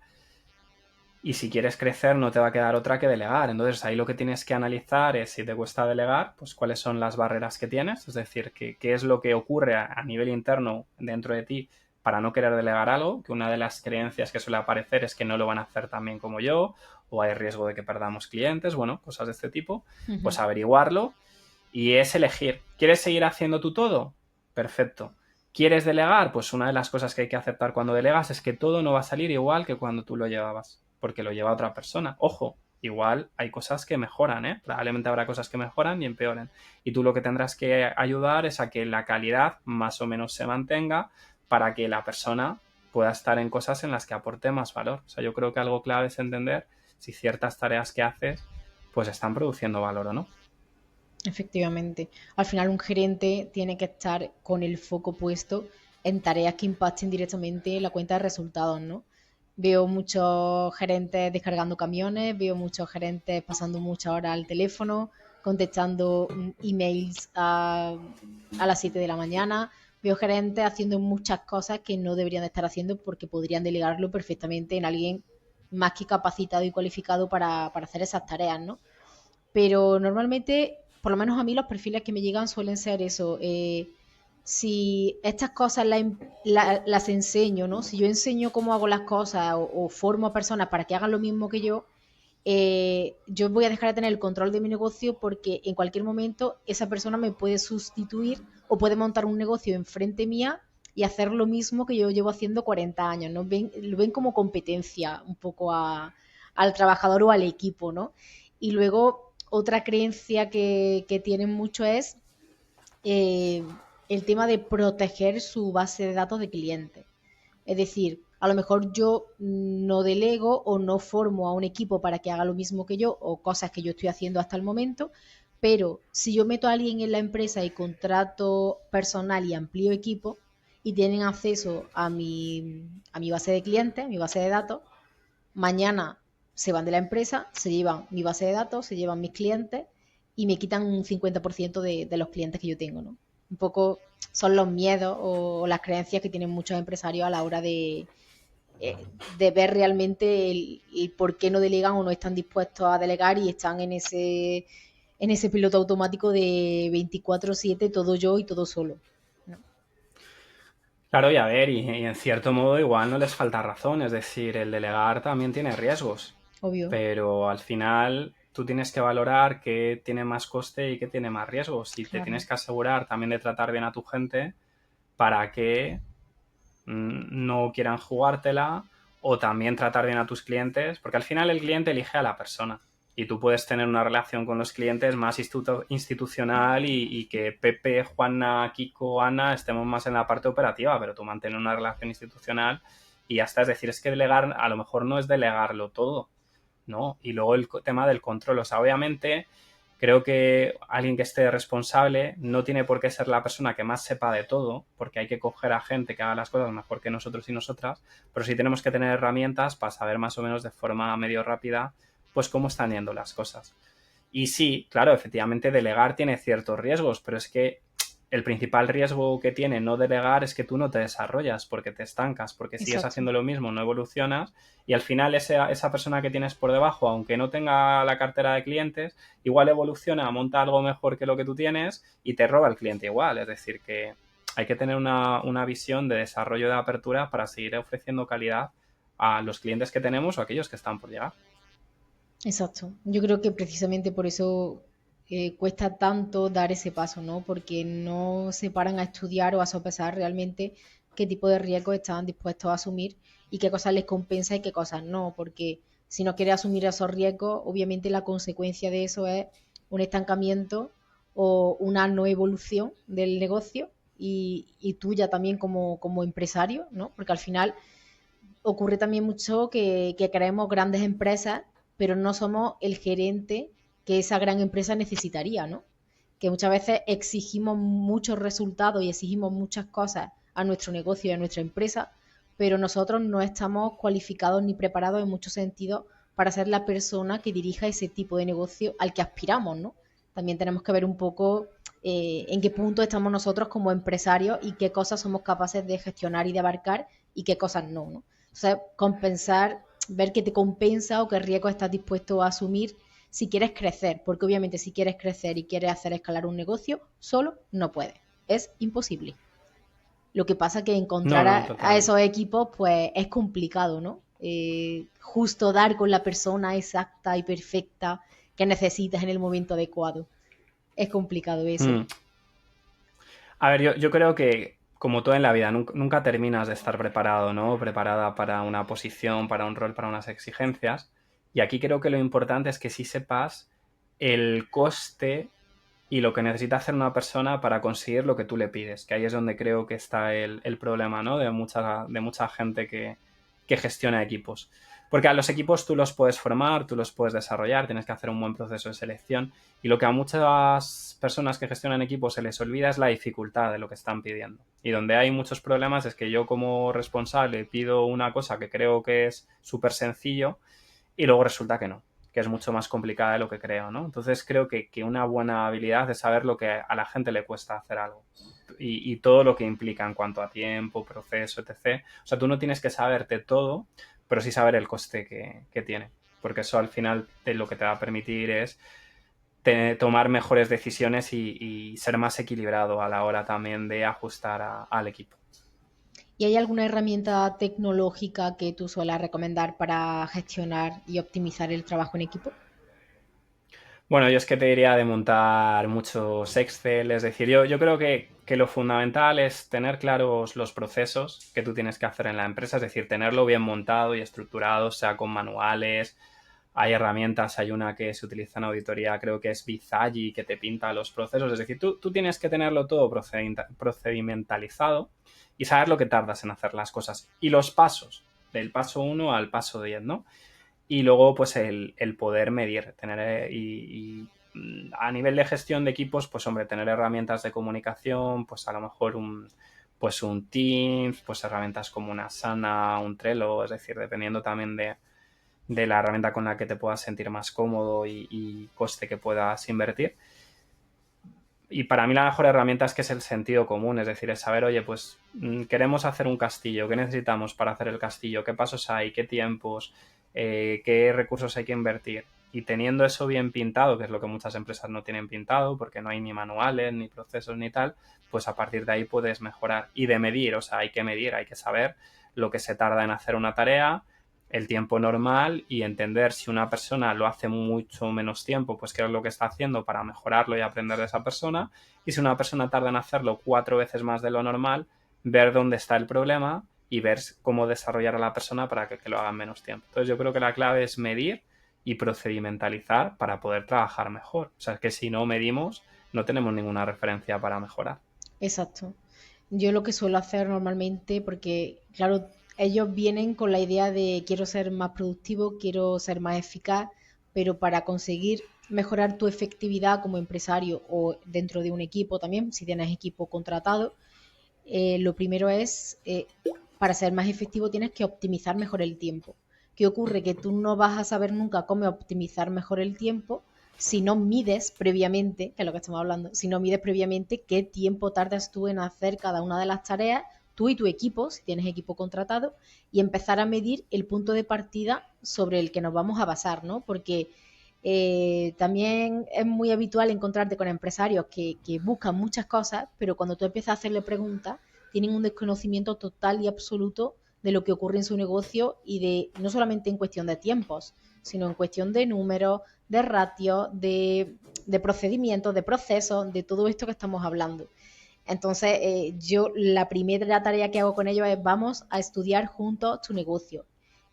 y si quieres crecer no te va a quedar otra que delegar. Entonces ahí lo que tienes que analizar es si te cuesta delegar, pues cuáles son las barreras que tienes, es decir, qué es lo que ocurre a nivel interno dentro de ti para no querer delegar algo, que una de las creencias que suele aparecer es que no lo van a hacer tan bien como yo, o hay riesgo de que perdamos clientes, bueno, cosas de este tipo, pues averiguarlo y es elegir. ¿Quieres seguir haciendo tú todo? Perfecto. ¿Quieres delegar? Pues una de las cosas que hay que aceptar cuando delegas es que todo no va a salir igual que cuando tú lo llevabas, porque lo lleva otra persona. Ojo, igual hay cosas que mejoran, ¿eh? Probablemente habrá cosas que mejoran y empeoren. Y tú lo que tendrás que ayudar es a que la calidad más o menos se mantenga para que la persona pueda estar en cosas en las que aporte más valor. O sea, yo creo que algo clave es entender si ciertas tareas que haces pues están produciendo valor o no. Efectivamente. Al final un gerente tiene que estar con el foco puesto en tareas que impacten directamente la cuenta de resultados, ¿no? Veo muchos gerentes descargando camiones, veo muchos gerentes pasando muchas horas al teléfono, contestando emails a las 7 de la mañana. Veo gerentes haciendo muchas cosas que no deberían de estar haciendo porque podrían delegarlo perfectamente en alguien más que capacitado y cualificado para hacer esas tareas, ¿no? Pero normalmente, por lo menos a mí, los perfiles que me llegan suelen ser eso. Si estas cosas las enseño, ¿no? Si yo enseño cómo hago las cosas o formo a personas para que hagan lo mismo que yo voy a dejar de tener el control de mi negocio porque en cualquier momento esa persona me puede sustituir o puede montar un negocio enfrente mía y hacer lo mismo que yo llevo haciendo 40 años, ¿no? Lo ven como competencia un poco al trabajador o al equipo, ¿no? Y luego otra creencia que tienen mucho es eh, el tema de proteger su base de datos de clientes. Es decir, a lo mejor yo no delego o no formo a un equipo para que haga lo mismo que yo o cosas que yo estoy haciendo hasta el momento, pero si yo meto a alguien en la empresa y contrato personal y amplío equipo y tienen acceso a mi base de clientes, a mi base de datos, mañana se van de la empresa, se llevan mi base de datos, se llevan mis clientes y me quitan un 50% de los clientes que yo tengo, ¿no? Un poco son los miedos o las creencias que tienen muchos empresarios a la hora de ver realmente el por qué no delegan o no están dispuestos a delegar y están en ese piloto automático de 24/7, todo yo y todo solo, ¿no? Claro, y a ver, y en cierto modo igual no les falta razón, es decir, el delegar también tiene riesgos, Obvio. pero al final tú tienes que valorar qué tiene más coste y qué tiene más riesgos y te Claro. tienes que asegurar también de tratar bien a tu gente para que no quieran jugártela o también tratar bien a tus clientes, porque al final el cliente elige a la persona y tú puedes tener una relación con los clientes más institucional y que Pepe, Juana, Kiko, Ana estemos más en la parte operativa, pero tú mantienes una relación institucional y ya está. Es decir, es que delegar a lo mejor no es delegarlo todo, ¿no? Y luego el tema del control, o sea, obviamente creo que alguien que esté responsable no tiene por qué ser la persona que más sepa de todo, porque hay que coger a gente que haga las cosas mejor que nosotros y nosotras, pero sí tenemos que tener herramientas para saber más o menos de forma medio rápida pues cómo están yendo las cosas. Y sí, claro, efectivamente delegar tiene ciertos riesgos, pero es que el principal riesgo que tiene no delegar es que tú no te desarrollas porque te estancas, porque sigues Exacto. haciendo lo mismo, no evolucionas y al final esa persona que tienes por debajo, aunque no tenga la cartera de clientes, igual evoluciona, monta algo mejor que lo que tú tienes y te roba el cliente igual. Es decir, que hay que tener una visión de desarrollo de apertura para seguir ofreciendo calidad a los clientes que tenemos o a aquellos que están por llegar. Exacto. Yo creo que precisamente por eso cuesta tanto dar ese paso, ¿no? Porque no se paran a estudiar o a sopesar realmente qué tipo de riesgos están dispuestos a asumir y qué cosas les compensa y qué cosas no. Porque si no quieres asumir esos riesgos, obviamente la consecuencia de eso es un estancamiento o una no evolución del negocio y tuya también como empresario, ¿no? Porque al final ocurre también mucho que creemos grandes empresas, pero no somos el gerente que esa gran empresa necesitaría, ¿no? que muchas veces exigimos muchos resultados y exigimos muchas cosas a nuestro negocio y a nuestra empresa, pero nosotros no estamos cualificados ni preparados en muchos sentidos para ser la persona que dirija ese tipo de negocio al que aspiramos, ¿no? También tenemos que ver un poco en qué punto estamos nosotros como empresarios y qué cosas somos capaces de gestionar y de abarcar y qué cosas no, ¿no? O sea, compensar, ver qué te compensa o qué riesgo estás dispuesto a asumir si quieres crecer, porque obviamente si quieres crecer y quieres hacer escalar un negocio, solo no puedes, es imposible. Lo que pasa es que No, encontrar no, a totalmente. esos equipos pues es complicado, ¿no? Justo dar con la persona exacta y perfecta que necesitas en el momento adecuado. Es complicado eso. Mm. A ver, yo creo que, como todo en la vida, nunca terminas de estar preparado, ¿no? Preparada para una posición, para un rol, para unas exigencias. Y aquí creo que lo importante es que sí sepas el coste y lo que necesita hacer una persona para conseguir lo que tú le pides. Que ahí es donde creo que está el problema, ¿no? De mucha gente que gestiona equipos. Porque a los equipos tú los puedes formar, tú los puedes desarrollar, tienes que hacer un buen proceso de selección. Y lo que a muchas personas que gestionan equipos se les olvida es la dificultad de lo que están pidiendo. Y donde hay muchos problemas es que yo como responsable pido una cosa que creo que es súper sencillo y luego resulta que es mucho más complicada de lo que creo, ¿no? Entonces creo que una buena habilidad es saber lo que a la gente le cuesta hacer algo y todo lo que implica en cuanto a tiempo, proceso, etc. O sea, tú no tienes que saberte todo, pero sí saber el coste que tiene, porque eso al final lo que te va a permitir es tomar mejores decisiones y ser más equilibrado a la hora también de ajustar al equipo. ¿Y hay alguna herramienta tecnológica que tú suelas recomendar para gestionar y optimizar el trabajo en equipo? Bueno, yo es que te diría de montar muchos Excel, es decir, yo creo que lo fundamental es tener claros los procesos que tú tienes que hacer en la empresa, es decir, tenerlo bien montado y estructurado, sea con manuales, hay herramientas, hay una que se utiliza en auditoría, creo que es Bizagi, que te pinta los procesos, es decir, tú tienes que tenerlo todo procedimentalizado y saber lo que tardas en hacer las cosas y los pasos, del paso 1 al paso 10, ¿no? Y luego, pues, el poder medir, tener a nivel de gestión de equipos, pues, hombre, tener herramientas de comunicación, pues, a lo mejor un Teams, pues, herramientas como una Asana, un Trello, es decir, dependiendo también de la herramienta con la que te puedas sentir más cómodo y coste que puedas invertir. Y para mí la mejor herramienta es que es el sentido común, es decir, es saber, oye, pues queremos hacer un castillo, ¿qué necesitamos para hacer el castillo? ¿Qué pasos hay? ¿Qué tiempos? ¿Qué recursos hay que invertir? Y teniendo eso bien pintado, que es lo que muchas empresas no tienen pintado, porque no hay ni manuales, ni procesos, ni tal, pues a partir de ahí puedes mejorar. Y de medir, o sea, hay que medir, hay que saber lo que se tarda en hacer una tarea, el tiempo normal y entender si una persona lo hace mucho menos tiempo, pues qué es lo que está haciendo para mejorarlo y aprender de esa persona. Y si una persona tarda en hacerlo 4 veces más de lo normal, ver dónde está el problema y ver cómo desarrollar a la persona para que lo haga en menos tiempo. Entonces yo creo que la clave es medir y procedimentalizar para poder trabajar mejor. O sea, es que si no medimos, no tenemos ninguna referencia para mejorar. Exacto. Yo lo que suelo hacer normalmente, porque claro, ellos vienen con la idea de quiero ser más productivo, quiero ser más eficaz, pero para conseguir mejorar tu efectividad como empresario o dentro de un equipo también, si tienes equipo contratado, lo primero es, para ser más efectivo tienes que optimizar mejor el tiempo. ¿Qué ocurre? Que tú no vas a saber nunca cómo optimizar mejor el tiempo si no mides previamente, que es lo que estamos hablando, si no mides previamente qué tiempo tardas tú en hacer cada una de las tareas, tú y tu equipo, si tienes equipo contratado, y empezar a medir el punto de partida sobre el que nos vamos a basar, ¿no? Porque también es muy habitual encontrarte con empresarios que buscan muchas cosas, pero cuando tú empiezas a hacerle preguntas, tienen un desconocimiento total y absoluto de lo que ocurre en su negocio y de no solamente en cuestión de tiempos, sino en cuestión de números, de ratios, de procedimientos, de procesos, de todo esto que estamos hablando. Entonces, yo la primera tarea que hago con ellos es vamos a estudiar juntos tu negocio.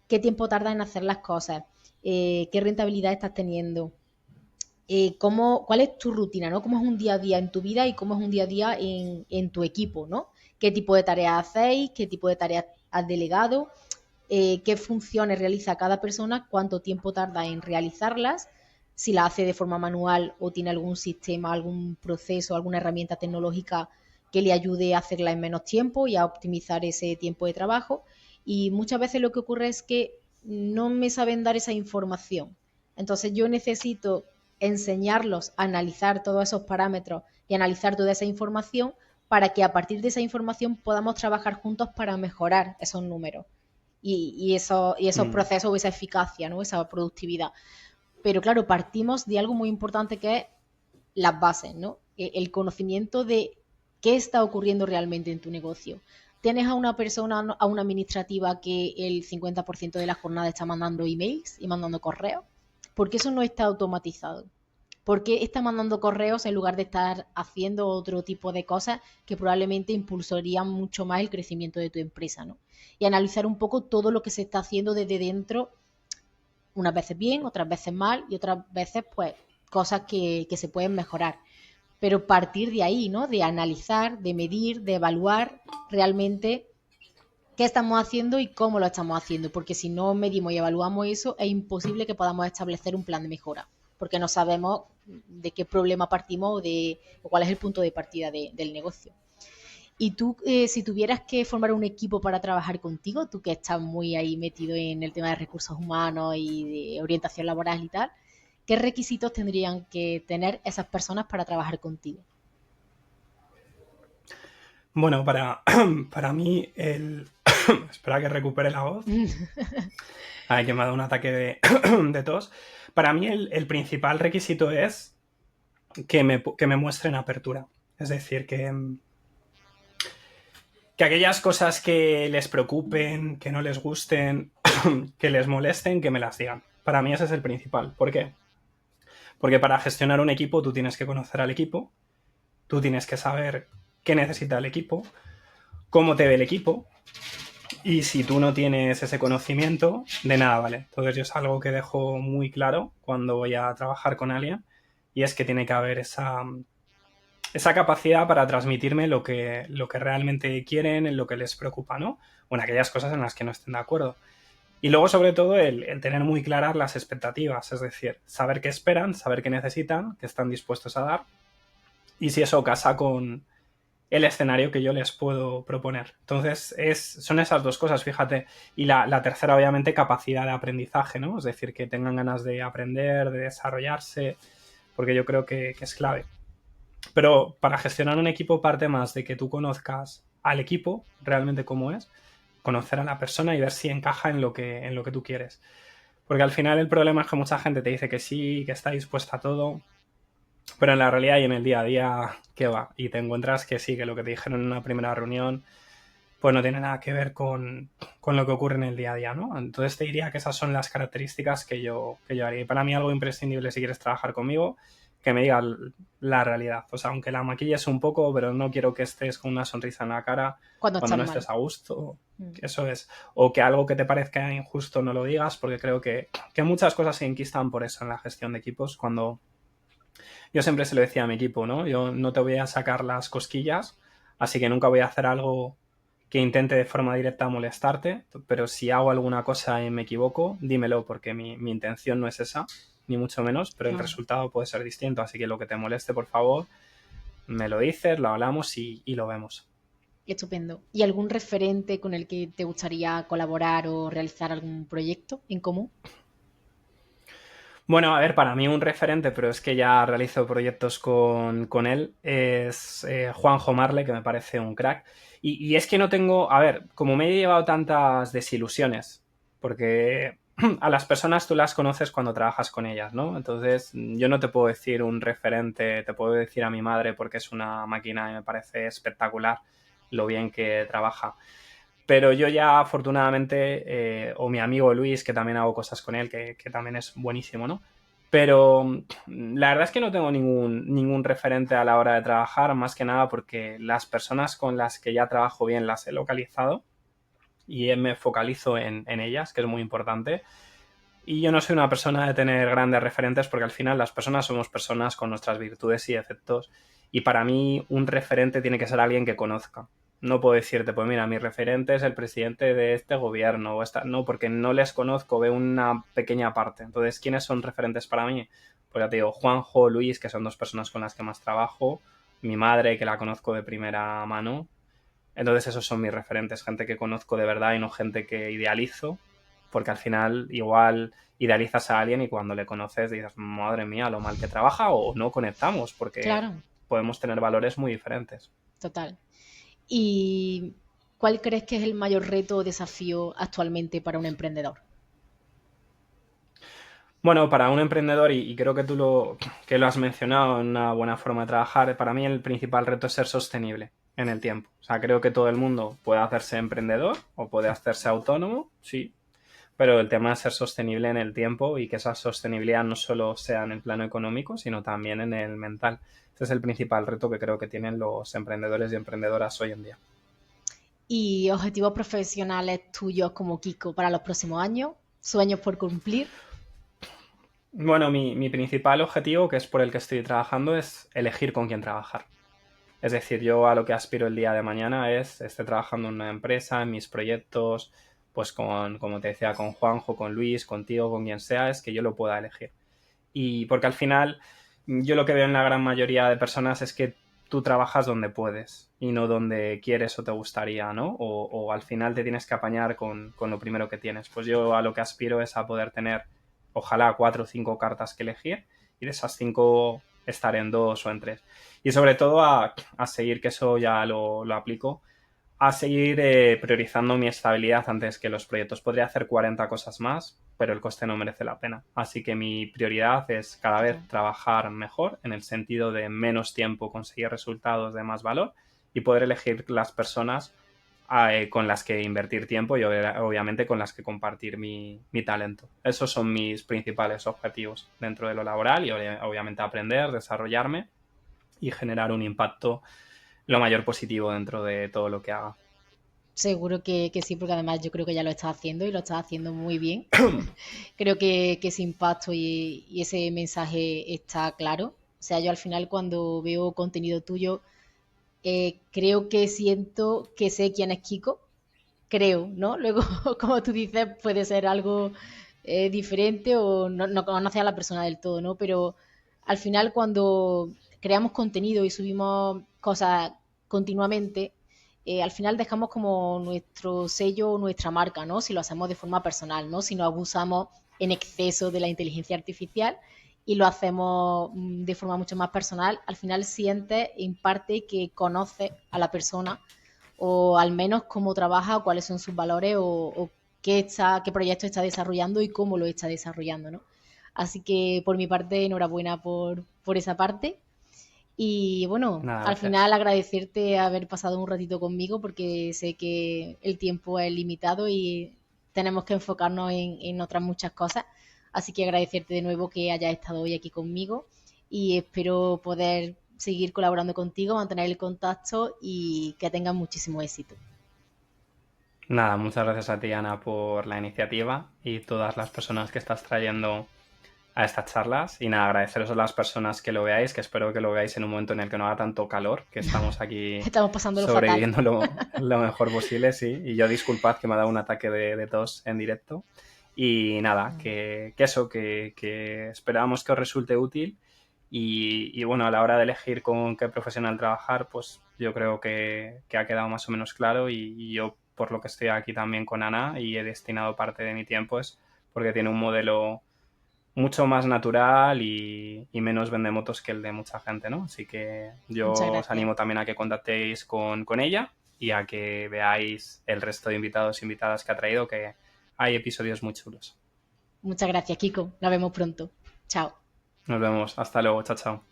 ¿Qué tiempo tarda en hacer las cosas? ¿Qué rentabilidad estás teniendo? ¿Cuál es tu rutina, ¿no? ¿Cómo es un día a día en tu vida y cómo es un día a día en tu equipo, ¿no? ¿Qué tipo de tareas hacéis? ¿Qué tipo de tareas has delegado? ¿Qué funciones realiza cada persona? ¿Cuánto tiempo tarda en realizarlas? si la hace de forma manual o tiene algún sistema, algún proceso, alguna herramienta tecnológica que le ayude a hacerla en menos tiempo y a optimizar ese tiempo de trabajo. Y muchas veces lo que ocurre es que no me saben dar esa información. Entonces yo necesito enseñarlos a analizar todos esos parámetros y analizar toda esa información para que a partir de esa información podamos trabajar juntos para mejorar esos números y esos procesos o esa eficacia, ¿no? Esa productividad. Pero claro, partimos de algo muy importante que es las bases, ¿no? El conocimiento de qué está ocurriendo realmente en tu negocio. Tienes a una persona, a una administrativa que el 50% de la jornada está mandando emails y mandando correos, porque eso no está automatizado. ¿Por qué está mandando correos en lugar de estar haciendo otro tipo de cosas que probablemente impulsarían mucho más el crecimiento de tu empresa, ¿no? Y analizar un poco todo lo que se está haciendo desde dentro, unas veces bien, otras veces mal y otras veces pues cosas que se pueden mejorar. Pero partir de ahí, ¿no? De analizar, de medir, de evaluar realmente qué estamos haciendo y cómo lo estamos haciendo, porque si no medimos y evaluamos eso, es imposible que podamos establecer un plan de mejora, porque no sabemos de qué problema partimos o cuál es el punto de partida del negocio. Y tú, si tuvieras que formar un equipo para trabajar contigo, tú que estás muy ahí metido en el tema de recursos humanos y de orientación laboral y tal, ¿qué requisitos tendrían que tener esas personas para trabajar contigo? Bueno, para mí espera que recupere la voz. Ay, que me ha dado un ataque de tos. Para mí el principal requisito es que me muestren apertura. Es decir, que aquellas cosas que les preocupen, que no les gusten, que les molesten, que me las digan. Para mí ese es el principal. ¿Por qué? Porque para gestionar un equipo tú tienes que conocer al equipo, tú tienes que saber qué necesita el equipo, cómo te ve el equipo, y si tú no tienes ese conocimiento, de nada vale. Entonces yo es algo que dejo muy claro cuando voy a trabajar con alguien, y es que tiene que haber esa capacidad para transmitirme lo que realmente quieren, en lo que les preocupa, ¿no? O en aquellas cosas en las que no estén de acuerdo. Y luego, sobre todo, el tener muy claras las expectativas, es decir, saber qué esperan, saber qué necesitan, qué están dispuestos a dar, y si eso casa con el escenario que yo les puedo proponer. Entonces, son esas dos cosas, fíjate. Y la tercera, obviamente, capacidad de aprendizaje, ¿no? Es decir, que tengan ganas de aprender, de desarrollarse, porque yo creo que es clave. Pero para gestionar un equipo parte más de que tú conozcas al equipo, realmente cómo es, conocer a la persona y ver si encaja en lo que tú quieres. Porque al final el problema es que mucha gente te dice que sí, que está dispuesta a todo, pero en la realidad y en el día a día, ¿qué va? Y te encuentras que sí, que lo que te dijeron en una primera reunión pues no tiene nada que ver con lo que ocurre en el día a día, ¿no? Entonces te diría que esas son las características que yo haría. Y para mí algo imprescindible si quieres trabajar conmigo, que me digas la realidad. O sea, aunque la maquilles un poco, pero no quiero que estés con una sonrisa en la cara cuando no estés a gusto. Eso es. O que algo que te parezca injusto no lo digas, porque creo que muchas cosas se enquistan por eso en la gestión de equipos. Cuando yo siempre se lo decía a mi equipo, ¿no? Yo no te voy a sacar las cosquillas, así que nunca voy a hacer algo que intente de forma directa molestarte, pero si hago alguna cosa y me equivoco, dímelo, porque mi intención no es esa, ni mucho menos, pero el resultado puede ser distinto, así que lo que te moleste, por favor, me lo dices, lo hablamos y lo vemos. Estupendo. ¿Y algún referente con el que te gustaría colaborar o realizar algún proyecto en común? Bueno, a ver, para mí un referente, pero es que ya realizo proyectos con él, es Juanjo Marle, que me parece un crack. Y es que no tengo, a ver, como me he llevado tantas desilusiones, porque a las personas tú las conoces cuando trabajas con ellas, ¿no? Entonces yo no te puedo decir un referente, te puedo decir a mi madre porque es una máquina y me parece espectacular lo bien que trabaja. Pero yo ya afortunadamente, o mi amigo Luis, que también hago cosas con él, que también es buenísimo, ¿no? Pero la verdad es que no tengo ningún referente a la hora de trabajar, más que nada porque las personas con las que ya trabajo bien las he localizado y me focalizo en ellas, que es muy importante. Y yo no soy una persona de tener grandes referentes porque al final las personas somos personas con nuestras virtudes y defectos. Y para mí un referente tiene que ser alguien que conozca. No puedo decirte, pues mira, mi referente es el presidente de este gobierno o esta. No, porque no les conozco, veo una pequeña parte. Entonces, ¿quiénes son referentes para mí? pues ya te digo, Juanjo, Luis, que son dos personas con las que más trabajo, mi madre, que la conozco de primera mano. Entonces esos son mis referentes, gente que conozco de verdad y no gente que idealizo, porque al final igual idealizas a alguien y cuando le conoces dices, madre mía, lo mal que trabaja, o no conectamos, porque Claro, podemos tener valores muy diferentes. total. ¿Y cuál crees que es el mayor reto o desafío actualmente para un emprendedor? Bueno, para un emprendedor, y creo que que lo has mencionado en una buena forma de trabajar, para mí el principal reto es ser sostenible en el tiempo. O sea, creo que todo el mundo puede hacerse emprendedor o puede hacerse autónomo, sí, pero el tema es ser sostenible en el tiempo y que esa sostenibilidad no solo sea en el plano económico, sino también en el mental. Ese es el principal reto que creo que tienen los emprendedores y emprendedoras hoy en día. ¿Y objetivos profesionales tuyos como Kiko para los próximos años? ¿Sueños por cumplir? Bueno, mi principal objetivo, que es por el que estoy trabajando, es elegir con quién trabajar. Es decir, yo a lo que aspiro el día de mañana es estar trabajando en una empresa, en mis proyectos, pues como te decía, con Juanjo, con Luis, contigo, con quien sea, es que yo lo pueda elegir. Y porque al final, yo lo que veo en la gran mayoría de personas es que tú trabajas donde puedes y no donde quieres o te gustaría, ¿no? O al final te tienes que apañar con lo primero que tienes. Pues yo a lo que aspiro es a poder tener, ojalá, 4 o 5 cartas que elegir y de esas 5 estar en 2 o en 3. Y sobre todo a seguir, que eso ya lo aplico, a seguir priorizando mi estabilidad antes que los proyectos. Podría hacer 40 cosas más, pero el coste no merece la pena. Así que mi prioridad es cada vez Total. trabajar mejor, en el sentido de menos tiempo conseguir resultados de más valor y poder elegir las personas con las que invertir tiempo y obviamente con las que compartir mi talento. Esos son mis principales objetivos dentro de lo laboral y obviamente aprender, desarrollarme y generar un impacto lo mayor positivo dentro de todo lo que haga. Seguro que sí, porque además yo creo que ya lo estás haciendo y lo estás haciendo muy bien. Creo que ese impacto y ese mensaje está claro. O sea, yo al final cuando veo contenido tuyo, creo que siento que sé quién es Kiko. Creo, ¿no? Luego, como tú dices, puede ser algo diferente o no conoces a la persona del todo, ¿no? Pero al final cuando creamos contenido y subimos cosas continuamente, al final dejamos como nuestro sello o nuestra marca, ¿no? Si lo hacemos de forma personal, ¿no? Si no abusamos en exceso de la inteligencia artificial y lo hacemos de forma mucho más personal, al final sientes en parte que conoces a la persona o al menos cómo trabaja, cuáles son sus valores o qué proyecto está desarrollando y cómo lo está desarrollando, ¿no? Así que por mi parte, enhorabuena por esa parte. Y bueno, Nada, al final gracias. agradecerte haber pasado un ratito conmigo porque sé que el tiempo es limitado y tenemos que enfocarnos en otras muchas cosas. Así que agradecerte de nuevo que hayas estado hoy aquí conmigo y espero poder seguir colaborando contigo, mantener el contacto y que tengas muchísimo éxito. Nada, muchas gracias a ti, Ana, por la iniciativa y todas las personas que estás trayendo a estas charlas. Y nada, agradeceros a las personas que lo veáis, que espero que lo veáis en un momento en el que no haga tanto calor, que estamos aquí Estamos pasándolo fatal. sobreviviendo lo mejor posible, sí. Y yo disculpad que me ha dado un ataque de tos en directo. Y nada, que esperamos que os resulte útil. Y bueno, a la hora de elegir con qué profesional trabajar, pues yo creo que ha quedado más o menos claro y yo, por lo que estoy aquí también con Ana y he destinado parte de mi tiempo, es porque tiene un modelo mucho más natural y menos vendemotos que el de mucha gente, ¿no? Así que yo Muchas os gracias. animo también a que contactéis con ella y a que veáis el resto de invitados e invitadas que ha traído, que hay episodios muy chulos. Muchas gracias, Kiko. Nos vemos pronto. Chao. Nos vemos. Hasta luego. Chao, chao.